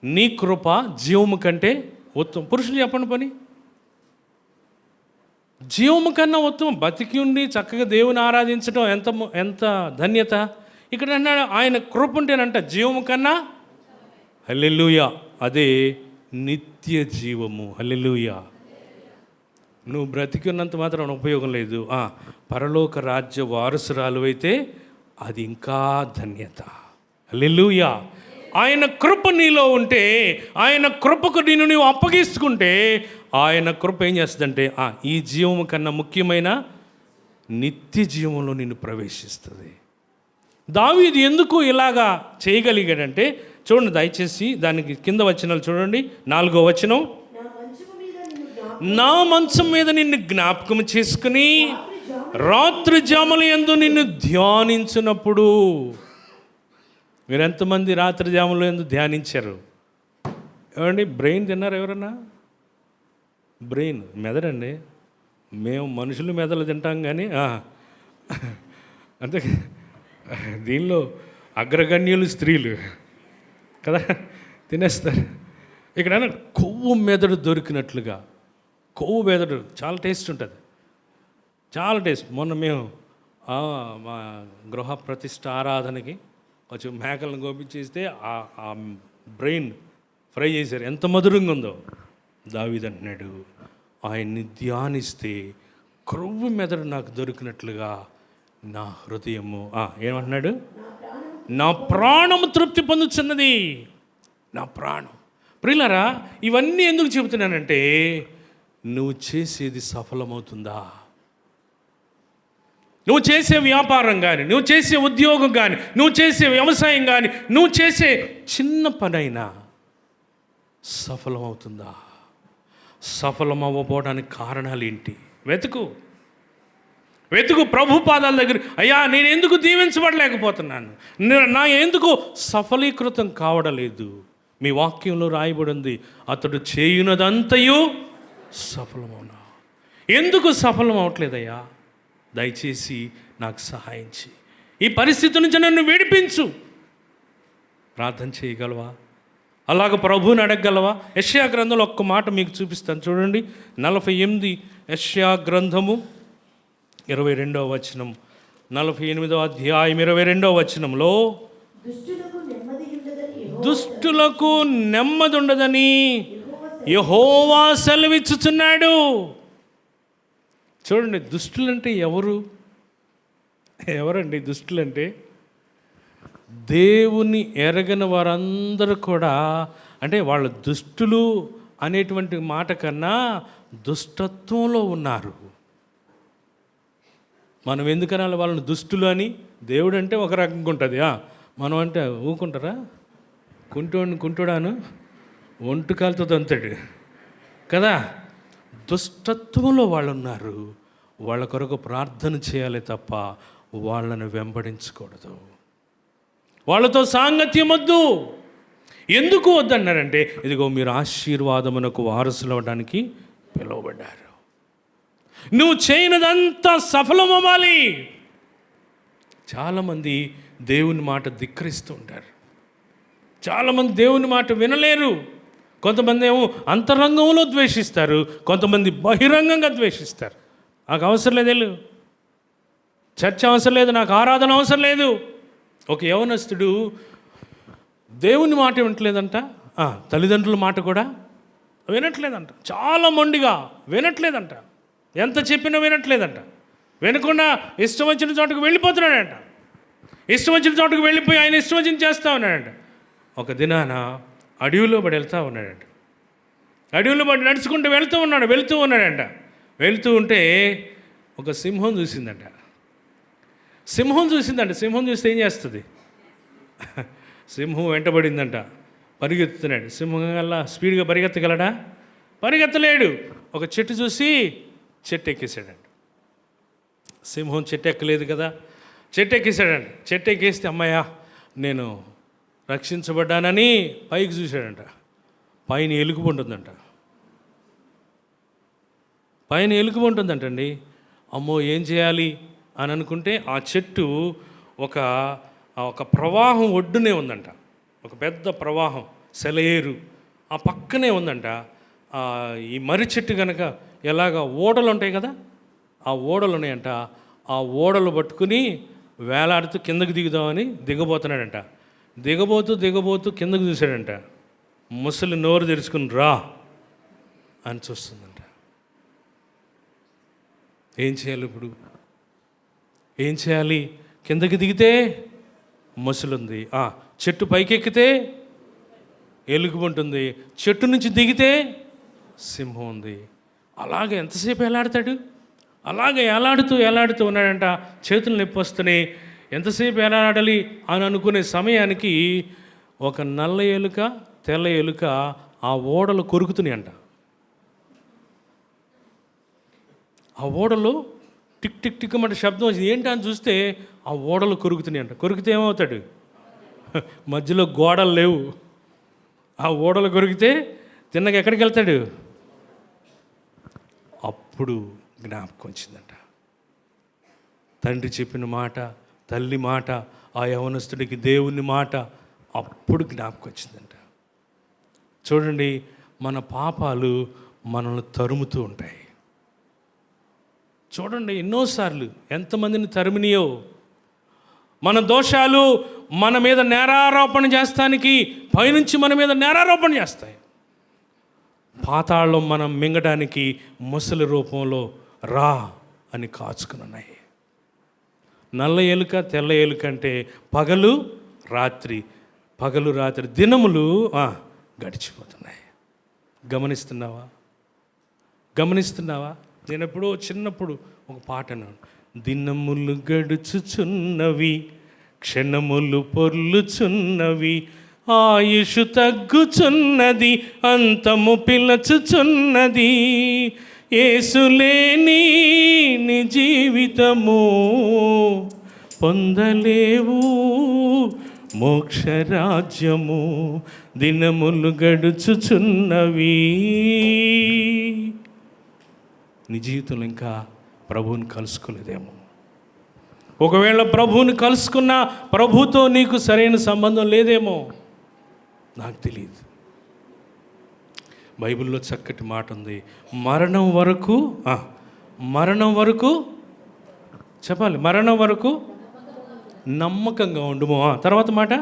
నీ కృప జీవము కంటే ఉత్తమం. పురుషులు చెప్పండి పని. జీవము కన్నా ఉత్తమం. బతికి ఉండి చక్కగా దేవుని ఆరాధించడం ఎంత ధన్యత. ఇక్కడ అన్నాడు ఆయన కృప ఉంటేనంట జీవము కన్నా. హల్లెలూయా. అదే నిత్య జీవము. హల్లెలూయా. నువ్వు బ్రతికి ఉన్నంత మాత్రం ఉపయోగం లేదు. పరలోక రాజ్య వారసురాలు అయితే అది ఇంకా ధన్యత. హల్లెలూయా. ఆయన కృప నీలో ఉంటే, ఆయన కృపకు నిన్ను నీవు అప్పగిస్తుంటే, ఆయన కృప ఏం చేస్తుందంటే ఈ జీవము కన్నా ముఖ్యమైన నిత్య జీవంలో నిన్ను ప్రవేశిస్తుంది. దావీదు ఎందుకు ఇలాగా చేయగలిగాడంటే చూడండి దయచేసి, దానికి కింద వచనాలు చూడండి. 4వ వచనం. నా మంచం మీద నిన్ను జ్ఞాపకం చేసుకుని రాత్రి జాముల యందు నిన్ను ధ్యానించినప్పుడు. మీరు ఎంతమంది రాత్రి జాముల యందు ధ్యానించారు? ఏమండి బ్రెయిన్ తిన్నారు ఎవరన్నా? బ్రెయిన్ మెదడండి. మేము మనుషులు మెదలు తింటాం కానీ అంతే. దీనిలో అగ్రగణ్యులు స్త్రీలు కదా తినేస్తారు. ఇక్కడ కొవ్వు మెదడు దొరికినట్లుగా. కొవ్వు మెదడు చాలా టేస్ట్ ఉంటుంది, చాలా టేస్ట్. మొన్న మేము మా గృహ ప్రతిష్ఠ ఆరాధనకి కొంచెం మేకలను గోపించేస్తే ఆ బ్రెయిన్ ఫ్రై చేశారు. ఎంత మధురంగా ఉందో. దావీదు అంటున్నాడు ఆయన్ని ధ్యానిస్తే క్రొవ్వు మెదడు నాకు దొరికినట్లుగా నా హృదయము ఏమంటున్నాడు? నా ప్రాణము తృప్తి పొందుతున్నది. నా ప్రాణం. ప్రియులారా, ఇవన్నీ ఎందుకు చెబుతున్నానంటే నువ్వు చేసేది సఫలమవుతుందా? నువ్వు చేసే వ్యాపారం కానీ, నువ్వు చేసే ఉద్యోగం కానీ, నువ్వు చేసే వ్యవసాయం కానీ, నువ్వు చేసే చిన్న పనైనా సఫలమవుతుందా? సఫలమవ్వబోవడానికి కారణాలు ఏంటి? వెతుకు ప్రభు పాదాల దగ్గర. అయ్యా నేను ఎందుకు దీవించబడలేకపోతున్నాను, నా ఎందుకు సఫలీకృతం కావడం లేదు? మీ వాక్యంలో రాయబడి ఉంది, అతడు చేయునదంతయు సఫలమవునా. ఎందుకు సఫలం అవట్లేదయ్యా? దయచేసి నాకు సహాయం చేయి, ఈ పరిస్థితి నుంచి నన్ను విడిపించు. ప్రార్థన చేయగలవా? అలాగ ప్రభువుని అడగగలవా? యెషయా గ్రంథంలో ఒక్క మాట మీకు చూపిస్తాను చూడండి. 48 యెషయా గ్రంథము 22వ వచనం, 48వ అధ్యాయం 22వ వచనంలో దుష్టులకు నెమ్మది ఉండదని యెహోవా సెలవిచ్చుచున్నాడు. చూడండి, దుష్టులంటే ఎవరండి దుష్టులంటే? దేవుని ఎరగని వారందరూ కూడా, అంటే వాళ్ళు దుష్టులు అనేటువంటి మాట కన్నా దుష్టత్వంలో ఉన్నారు. మనం ఎందుకనాలి వాళ్ళని దుష్టులు అని? దేవుడు అంటే ఒక రకంగా ఉంటుంది, మనం అంటే ఊకుంటారా? కుంటుడాను ఒంటుకాలతో తంతాడు కదా. దుష్టత్వంలో వాళ్ళు ఉన్నారు. వాళ్ళ కొరకు ప్రార్థన చేయాలి తప్ప వాళ్ళని వెంబడించకూడదు. వాళ్ళతో సాంగత్యం వద్దు. ఎందుకు వద్దన్నారంటే, ఇదిగో మీరు ఆశీర్వాదమునకు వారసులు అవ్వడానికి పిలువబడ్డారు. నువ్వు చేయనిదంతా సఫలమవ్వాలి. చాలామంది దేవుని మాట ధిక్కరిస్తూ ఉంటారు. చాలామంది దేవుని మాట వినలేరు. కొంతమంది ఏమో అంతరంగంలో ద్వేషిస్తారు, కొంతమంది బహిరంగంగా ద్వేషిస్తారు. నాకు అవసరం లేదు, చర్చ అవసరం లేదు, నాకు ఆరాధన అవసరం లేదు. ఒక యవనస్తుడు దేవుని మాట వినట్లేదంట, తల్లిదండ్రుల మాట కూడా వినట్లేదంట. చాలా మొండిగా వినట్లేదంట. ఎంత చెప్పినా వినట్లేదంట. వినకుండా ఇష్టం వచ్చిన చోటుకు వెళ్ళిపోతున్నాడంట. ఇష్టం వచ్చిన చోటుకు వెళ్ళిపోయి ఆయన ఇష్టం వచ్చిన చేస్తూ ఉన్నాడంట. ఒక దినాన అడవిలో పడి వెళ్తూ ఉన్నాడంట. అడవిలో పడి నడుచుకుంటూ వెళ్తూ ఉన్నాడంట. వెళ్తూ ఉంటే ఒక సింహం చూసిందంట. సింహం చూస్తే ఏం చేస్తుంది? సింహం వెంటబడిందంట. పరిగెత్తుతున్నాడు. సింహం వల్ల స్పీడ్గా పరిగెత్తగలడా? పరిగెత్తలేడు. ఒక చెట్టు చూసి చెట్టు ఎక్కేసాడంట. సింహం చెట్టు ఎక్కలేదు కదా, చెట్టు ఎక్కేసాడంట. చెట్టు ఎక్కేస్తే అమ్మయ్య నేను రక్షించబడ్డానని పైకి చూశాడంట. పైన ఎలుగు ఉంటుందంటండి. అమ్మో ఏం చేయాలి అని అనుకుంటే ఆ చెట్టు ఒక ప్రవాహం ఒడ్డునే ఉందంట. ఒక పెద్ద ప్రవాహం, సెలయేరు ఆ పక్కనే ఉందంట. ఈ మర్రి చెట్టు కనుక ఎలాగ ఓడలు ఉంటాయి కదా, ఆ ఓడలు ఉన్నాయంట. ఆ ఓడలు పట్టుకుని వేలాడుతూ కిందకు దిగుదామని దిగబోతున్నాడంట. దిగబోతూ కిందకు చూశాడంట. ముసలి నోరు తెరుచుకుని రా అని చూస్తుందంట. ఏం చేయాలి ఇప్పుడు? ఏం చేయాలి? కిందకి దిగితే ముసలుంది, చెట్టు పైకెక్కితే ఎలుగు ఉంటుంది, చెట్టు నుంచి దిగితే సింహం ఉంది. అలాగే ఎంతసేపు ఎలాడతాడు? అలాగే ఎలాడుతూ ఉన్నాడంట. చేతులు నొప్పి వస్తున్నాయి. ఎంతసేపు ఎలాడాలి అని అనుకునే సమయానికి ఒక నల్ల ఎలుక, తెల్ల ఎలుక ఆ ఓడలు కొరుకుతున్నాయి అంట. ఆ ఓడలు టిక్ టిక్ టిక్ అంటే శబ్దం వచ్చింది. ఏంటి అని చూస్తే ఆ ఓడలు కొరుకుతున్నాయి అంట. కొరికితే ఏమవుతాడు? మధ్యలో గోడలు లేవు. ఆ ఓడలు కొరికితే తిన్నగా ఎక్కడికి వెళ్తాడు? అప్పుడు జ్ఞాపకం వచ్చిందంట. తండ్రి చెప్పిన మాట, తల్లి మాట, ఆ యవనస్తుడికి దేవుని మాట అప్పుడు జ్ఞాపకం వచ్చిందంట. చూడండి, మన పాపాలు మనల్ని తరుముతూ ఉంటాయి. చూడండి, ఎన్నోసార్లు ఎంతమందిని తరిమినాయో. మన దోషాలు మన మీద నేరారోపణ చేస్తానికి పైనుంచి మన మీద నేరారోపణ చేస్తాయి. పాతాళం మనం మింగడానికి ముసలి రూపంలో రా అని కాచుకుని ఉన్నాయి. నల్ల ఎలుక, తెల్ల ఎలుక అంటే పగలు రాత్రి దినములు గడిచిపోతున్నాయి. గమనిస్తున్నావా? నేను ఎప్పుడో చిన్నప్పుడు ఒక పాట అన్నాను. దినములు గడుచుచున్నవి, క్షణములు పొర్లుచున్నవి, ఆయుషు తగ్గుచున్నది, అంతము పిలచుచున్నది, యేసులేని నీ జీవితము పొందలేవు మోక్షరాజ్యము, దినములు గడుచుచున్నవి. నీ జీవితంలో ఇంకా ప్రభువుని కలుసుకోలేదేమో. ఒకవేళ ప్రభువుని కలుసుకున్నా ప్రభుతో నీకు సరైన సంబంధం లేదేమో, నాకు తెలియదు. బైబిల్లో చక్కటి మాట ఉంది. మరణం వరకు చెప్పాలి. మరణం వరకు నమ్మకంగా ఉండుము. తర్వాత మాట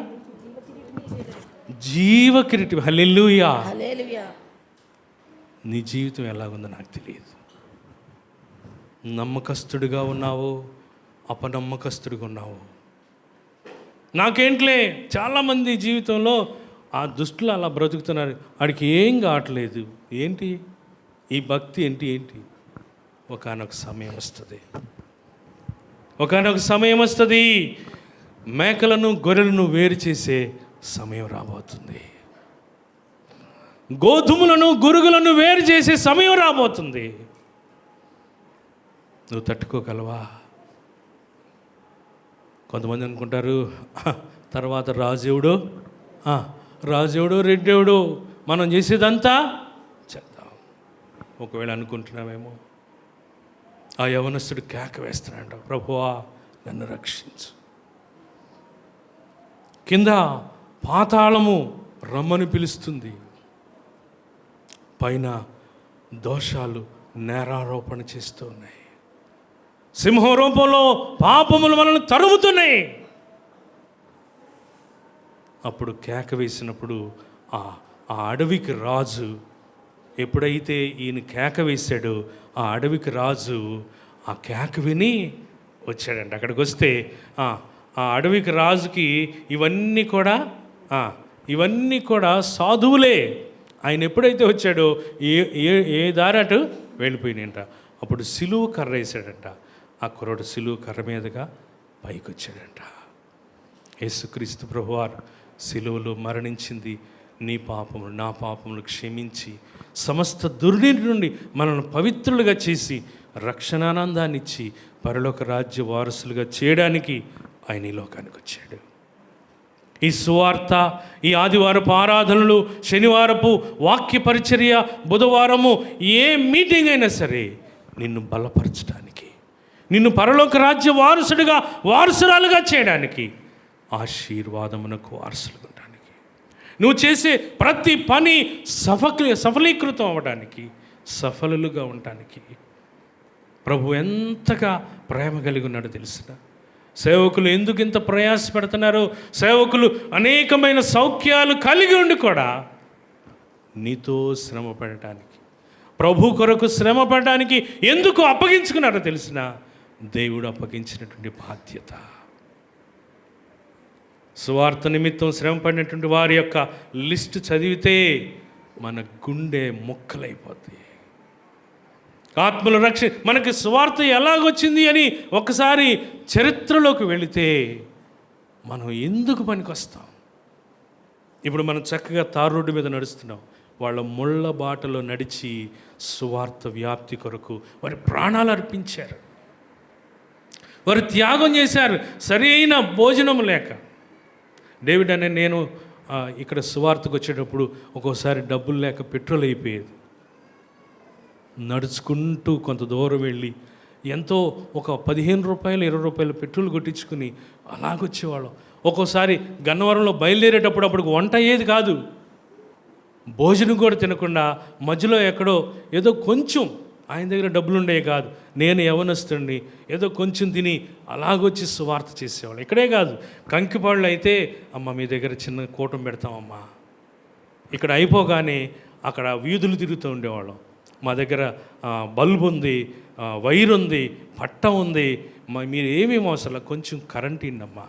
జీవకిరీటం. హల్లెలూయా. నీ జీవితం ఎలాగుందో నాకు తెలియదు. నమ్మకస్తుడిగా ఉన్నావు, అపనమ్మకస్తుడిగా ఉన్నావు. నాకేంట్లే, చాలామంది జీవితంలో ఆ దుష్టులు అలా బ్రతుకుతున్నారు. వాడికి ఏం కావట్లేదు. ఏంటి ఈ భక్తి? ఏంటి ఒకానొక సమయం వస్తుంది. ఒకనొక సమయం వస్తుంది, మేకలను గొర్రెలను వేరు చేసే సమయం రాబోతుంది. గోధుమలను గురుగులను వేరు చేసే సమయం రాబోతుంది. నువ్వు తట్టుకోగలవా? కొంతమంది అనుకుంటారు తర్వాత రాజేవుడు రెడ్డేవుడు మనం చేసేదంతా చేద్దాం. ఒకవేళ అనుకుంటున్నామేమో, ఆ యవనస్తుడు కేక వేస్తున్నాడు, ప్రభువా నన్ను రక్షించు. కింద పాతాళము రమ్మని పిలుస్తుంది, పైన దోషాలు నేరారోపణ చేస్తూ ఉన్నాయి. సింహం రూపంలో పాపములు మనల్ని తరుముతున్నాయి. అప్పుడు కేక వేసినప్పుడు ఆ అడవికి రాజు, ఎప్పుడైతే ఈయన కేక వేశాడో ఆ అడవికి రాజు ఆ కేక విని వచ్చాడంట. అక్కడికి వస్తే ఆ అడవికి రాజుకి ఇవన్నీ కూడా సాధువులే. ఆయన ఎప్పుడైతే వచ్చాడో ఏ దారి అటు వెళ్ళిపోయినాయంట. అప్పుడు సిలువు కర్ర వేసాడంట. ఆ కుర్రాడు సిలువు కర్ర మీదుగా పైకి వచ్చాడంట. యేసుక్రీస్తు ప్రభువారు సిలువలో మరణించింది నీ పాపములు నా పాపములు క్షమించి సమస్త దుర్నీతి నుండి మనల్ని పవిత్రులుగా చేసి రక్షణానందాన్ని ఇచ్చి పరలోక రాజ్య వారసులుగా చేయడానికి ఆయన ఈ లోకానికి వచ్చాడు. ఈ సువార్త, ఈ ఆదివారపు ఆరాధనలు, శనివారపు వాక్య పరిచర్య, బుధవారము ఏ మీటింగ్ అయినా సరే నిన్ను బలపరచడానికి, నిన్ను పరలోక రాజ్య వారసురాలుగా చేయడానికి, ఆశీర్వాదమునకు వారసులుగా ఉండడానికి, నువ్వు చేసే ప్రతి పని సఫలీకృతం అవ్వడానికి, సఫలులుగా ఉండడానికి ప్రభు ఎంతగా ప్రేమ కలిగి ఉన్నాడో తెలిసిన. సేవకులు ఎందుకు ఇంత ప్రయాసపడుతున్నారో, సేవకులు అనేకమైన సౌఖ్యాలు కలిగి ఉండి కూడా నీతో శ్రమ పడటానికి, ప్రభు కొరకు శ్రమ పడడానికి ఎందుకు అప్పగించుకున్నారో తెలిసిన. దేవుడు అప్పగించినటువంటి బాధ్యత. సువార్త నిమిత్తం శ్రమ పడినటువంటి వారి యొక్క లిస్టు చదివితే మన గుండె మొక్కలైపోతాయి. ఆత్మల మనకి సువార్త ఎలాగొచ్చింది అని ఒకసారి చరిత్రలోకి వెళితే మనం ఎందుకు పనికొస్తాం? ఇప్పుడు మనం చక్కగా తారు రోడ్డు మీద నడుస్తున్నాం. వాళ్ళ ముళ్ళ బాటలో నడిచి సువార్త వ్యాప్తి కొరకు వారి ప్రాణాలు అర్పించారు, వారు త్యాగం చేశారు. సరి అయిన భోజనం లేక. డేవిడ్ అనే నేను ఇక్కడ సువార్తకు వచ్చేటప్పుడు ఒక్కోసారి డబ్బులు లేక పెట్రోల్ అయిపోయేది. నడుచుకుంటూ కొంత దూరం వెళ్ళి ఎంతో ఒక 15 రూపాయలు 20 రూపాయలు పెట్రోల్ కొట్టించుకుని అలాగొచ్చేవాళ్ళం. ఒక్కోసారి గన్నవరంలో బయలుదేరేటప్పుడు అప్పుడు వంట అయ్యేది కాదు, భోజనం కూడా తినకుండా మధ్యలో ఎక్కడో ఏదో కొంచెం, ఆయన దగ్గర డబ్బులు ఉండేవి కాదు, నేను యవనస్తుడిని, ఏదో కొంచెం తిని అలాగొచ్చి సువార్త చేసేవాళ్ళు. ఇక్కడే కాదు, కంకిపాళ్ళు అయితే అమ్మ మీ దగ్గర చిన్న కూటం పెడతామమ్మా. ఇక్కడ అయిపోగానే అక్కడ వీధులు తిరుగుతూ ఉండేవాళ్ళం. మా దగ్గర బల్బు ఉంది, వైర్ ఉంది, పట్ట ఉంది, మీరు ఏమేమి అవసరం, కొంచెం కరెంట్ ఇండమ్మా.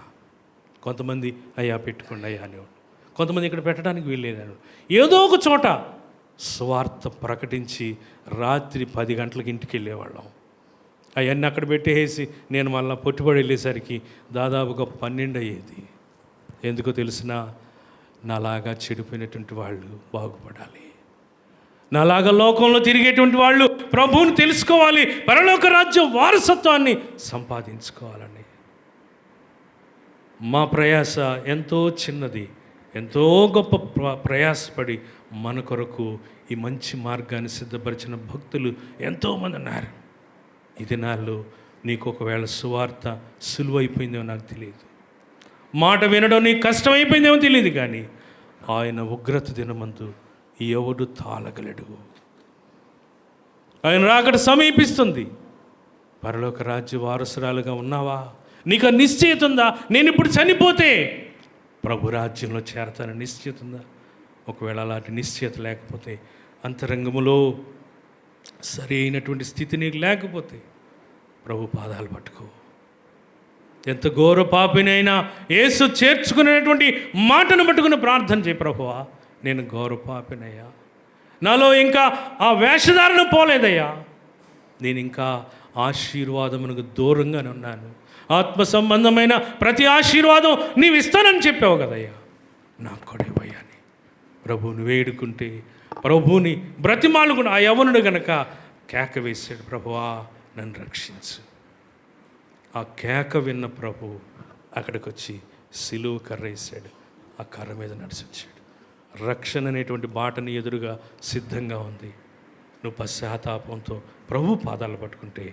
కొంతమంది అయ్యా పెట్టుకోండి అయ్యా అనేవాడు. కొంతమంది ఇక్కడ పెట్టడానికి వీల్లేదని ఏదో ఒక చోట సువార్త ప్రకటించి రాత్రి 10 గంటలకు ఇంటికి వెళ్ళేవాళ్ళం. అవన్నీ అక్కడ పెట్టేసి నేను మళ్ళీ పొట్టుబడి వెళ్ళేసరికి దాదాపుగా 12 అయ్యేది. ఎందుకో తెలిసిన, నాలాగా చెడిపోయినటువంటి వాళ్ళు బాగుపడాలి, నాలాగా లోకంలో తిరిగేటువంటి వాళ్ళు ప్రభువుని తెలుసుకోవాలి, పరలోక రాజ్య వారసత్వాన్ని సంపాదించుకోవాలని. మా ప్రయాస ఎంతో చిన్నది, ఎంతో గొప్ప ప్రయాసపడి మన కొరకు ఈ మంచి మార్గాన్ని సిద్ధపరిచిన భక్తులు ఎంతోమంది ఉన్నారు. ఈ దినాల్లో నీకు ఒకవేళ సువార్త సులువైపోయిందేమో నాకు తెలియదు, మాట వినడం నీకు కష్టమైపోయిందేమో తెలియదు, కానీ ఆయన ఉగ్రత దినమందు ఎవడు తాళగలడు. ఆయన రాకడ సమీపిస్తుంది. పరలోక రాజ్య వారసురాలుగా ఉన్నావా? నీకు నిశ్చయిత ఉందా? నేను ఇప్పుడు చనిపోతే ప్రభు రాజ్యంలో చేరతానని నిశ్చయిత ఉందా? ఒకవేళ అలాంటి నిశ్చయిత లేకపోతే, అంతరంగములో సరి అయినటువంటి స్థితి నీకు లేకపోతే ప్రభు పాదాలు పట్టుకో. ఎంత ఘోర పాపినైనా యేసు చేర్చుకునేటువంటి మాటను పట్టుకుని ప్రార్థన చేయి, ప్రభువా నేను ఘోర పాపినయ్యా, నాలో ఇంకా ఆ వేషధారణ పోలేదయ్యా, నేను ఇంకా ఆశీర్వాదమునకు దూరంగానే ఉన్నాను, ఆత్మ సంబంధమైన ప్రతి ఆశీర్వాదం నీవు ఇస్తానని చెప్పావు కదయ్యా, నాకు కూడా ఇవ్వయ్యా అని ప్రభువుని వేడుకుంటే, ప్రభువుని బ్రతిమాలుకుని ఆ యవనుడు గనక కేక వేశాడు, ప్రభువా నన్ను రక్షించు. ఆ కేక విన్న ప్రభు అక్కడికి వచ్చి సిలువ కర్ర వేసాడు, ఆ కర్ర మీద నడిచి వచ్చాడు. రక్షణ అనేటువంటి బాటని ఎదురుగా సిద్ధంగా ఉంది. నువ్వు పశ్చాత్తాపంతో ప్రభు పాదాలు పట్టుకుంటే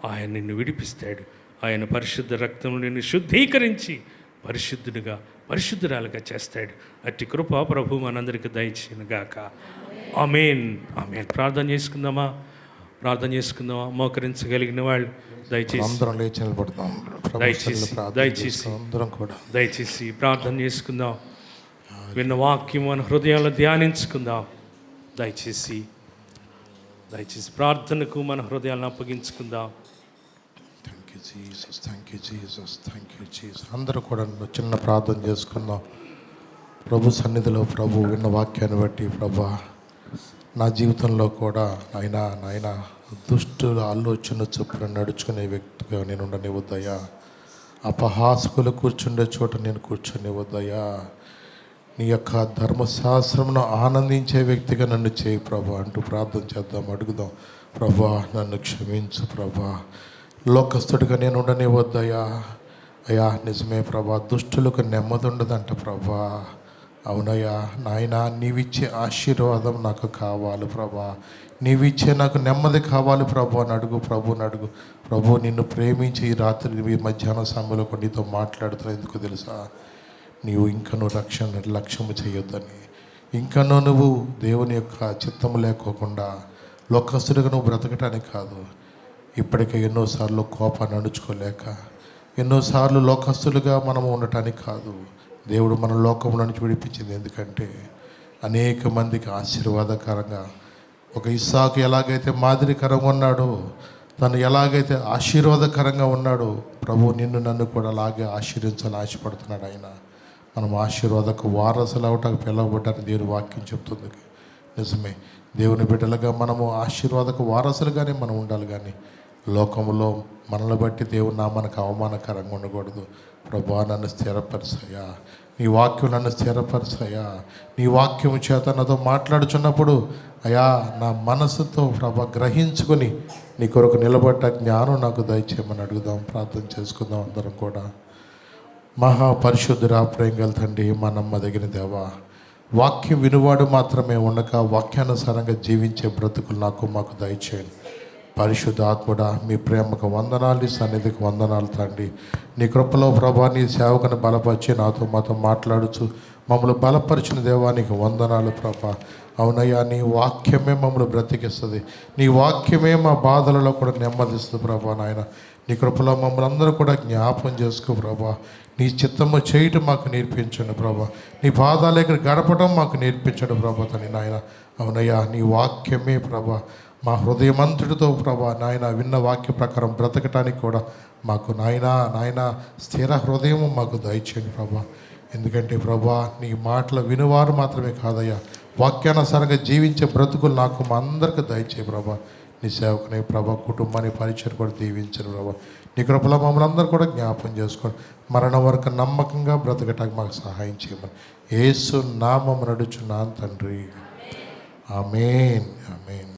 ఆయన నిన్ను విడిపిస్తాడు. ఆయన పరిశుద్ధ రక్తం నిన్ను శుద్ధీకరించి పరిశుద్ధుడిగా పరిశుద్ధురాలుగా చేస్తాడు. అట్టి కృప ప్రభు మనందరికీ దయచేయను గాక. ఆమేన్, ఆమేన్. ప్రార్థన చేసుకుందామా? మోకరించగలిగిన వాళ్ళు దయచేసి అందరం లేచి నిలబడతాం. దయచేసి ప్రార్థన చేసుకుందాం. విన్న వాక్యం మన హృదయంలో ధ్యానించుకుందాం. దయచేసి ప్రార్థనకు మన హృదయాలను అప్పగించుకుందాం. Thank you Jesus. అందరూ కూడా చిన్న ప్రార్థన చేసుకుందాం. ప్రభు సన్నిధిలో ప్రభు విన్న వాక్యాన్ని బట్టి, ప్రభా నా జీవితంలో కూడా నాయన దుష్టుల ఆలోచన చొప్పున నడుచుకునే వ్యక్తిగా నేను ఉండనివ్వద్దయ్యా. అపహాసకులు కూర్చుండే చోట నేను కూర్చొనివ్వద్దయ్యా. నీ యొక్క ధర్మశాస్త్రమును ఆనందించే వ్యక్తిగా నన్ను చేయి ప్రభా అంటూ ప్రార్థన చేద్దాం, అడుగుదాం. ప్రభా నన్ను క్షమించు ప్రభా, లోకస్తుడిగా నేను ఉండనివ్వద్దయ్యా. అయ్యా నిజమే ప్రభా, దుష్టులకు నెమ్మది ఉండదంట ప్రభా. అవునయ్యా నాయన, నీవిచ్చే ఆశీర్వాదం నాకు కావాలి ప్రభా, నీవిచ్చే నాకు నెమ్మది కావాలి ప్రభు అని అడుగు. ప్రభు నిన్ను ప్రేమించి ఈ రాత్రి మధ్యాహ్న సమయంలో కూడా నీతో మాట్లాడుతున్నా. ఎందుకు తెలుసా? నీవు ఇంకనూ రక్షణ నిర్లక్ష్యము చేయొద్దని, ఇంకనూ నువ్వు దేవుని యొక్క చిత్తము లేకోకుండా లోకస్తుడిగా నువ్వు బ్రతకటానికి కాదు, ఇప్పటికే ఎన్నోసార్లు కోపాన్ని అణుచుకోలేక, ఎన్నోసార్లు లోకస్తులుగా మనము ఉండటానికి కాదు. దేవుడు మన లోకముల నుంచి విడిపించింది ఎందుకంటే అనేక మందికి ఆశీర్వాదకరంగా, ఒక ఇస్సాకు ఎలాగైతే మాదిరికరంగా ఉన్నాడో, తను ఎలాగైతే ఆశీర్వాదకరంగా ఉన్నాడో, ప్రభు నిన్ను నన్ను కూడా అలాగే ఆశీర్వించాలని ఆశపడుతున్నాడు ఆయన. మనం ఆశీర్వాదకు వారసులు అవటానికి పిలవబడ్డారని దేవుని వాక్యం చెప్తుంది. నిజమే, దేవుని బిడ్డలుగా మనము ఆశీర్వాదకు వారసులుగానే మనం ఉండాలి, కానీ లోకంలో మనల్ని బట్టి దేవుని నామానికి అవమానకరంగా ఉండకూడదు. ప్రభా నన్ను స్థిరపరచయ్యా, నీ వాక్యం నన్ను స్థిరపరచయ్యా. నీ వాక్యం చేత నాతో మాట్లాడుచున్నప్పుడు అయ్యా నా మనసుతో ప్రభా గ్రహించుకొని నీ కొరకు నిలబడ్డ జ్ఞానం నాకు దయచేయమని అడుగుదాం. ప్రార్థన చేసుకుందాం అందరం కూడా. మహాపరిశుద్ధుడా, ప్రేమ గల తండ్రి, మా నమ్మదగిన దేవా, వాక్యం వినువాడు మాత్రమే ఉండక వాక్యానుసారంగా జీవించే బ్రతుకులు నాకు మాకు దయచేయండి. పరిశుద్ధ ఆత్ముడా, మీ ప్రేమకు వందనాలు, నీ సన్నిధికి వందనాలు తండ్రి. నీ కృపలో ప్రభా నీ సేవకుని బలపరిచి మాతో మాట్లాడుచు మమ్మల్ని బలపరిచిన దేవానికి వందనాలు ప్రభా. అవునయ్యా, నీ వాక్యమే మమ్మల్ని బ్రతికిస్తుంది, నీ వాక్యమే మా బాధలలో కూడా నెమ్మదిస్తుంది ప్రభా. నాయన నీ కృపలో మమ్మల్ని అందరూ కూడా జ్ఞాపం చేసుకో ప్రభా. నీ చిత్తము చేయటం మాకు నేర్పించండి ప్రభా, నీ పాదాల దగ్గర గడపడం మాకు నేర్పించండి ప్రభా తండ్రి. నాయన అవునయ్యా, నీ వాక్యమే ప్రభా మా హృదయమంతుడితో ప్రభా నాయన విన్న వాక్య ప్రకారం బ్రతకటానికి కూడా మాకు నాయన స్థిర హృదయం మాకు దయచేయండి ప్రభా. ఎందుకంటే ప్రభా నీ మాటలు వినువారు మాత్రమే కాదయ్యా, వాక్యానుసారంగా జీవించే బ్రతుకులు నాకు మా అందరికీ దయచేయి ప్రభా. నీ సేవకుని ప్రభా కుటుంబాన్ని పరిచయం కూడా దీవించను ప్రభా. నీ కృపలో మమ్మల్ని అందరూ కూడా జ్ఞాపం చేసుకోండి. మరణం వరకు నమ్మకంగా బ్రతకటానికి మాకు సహాయం చేయమని యేసు నామమున నడుచున్నాను తండ్రి. ఆమేన్, ఆమేన్.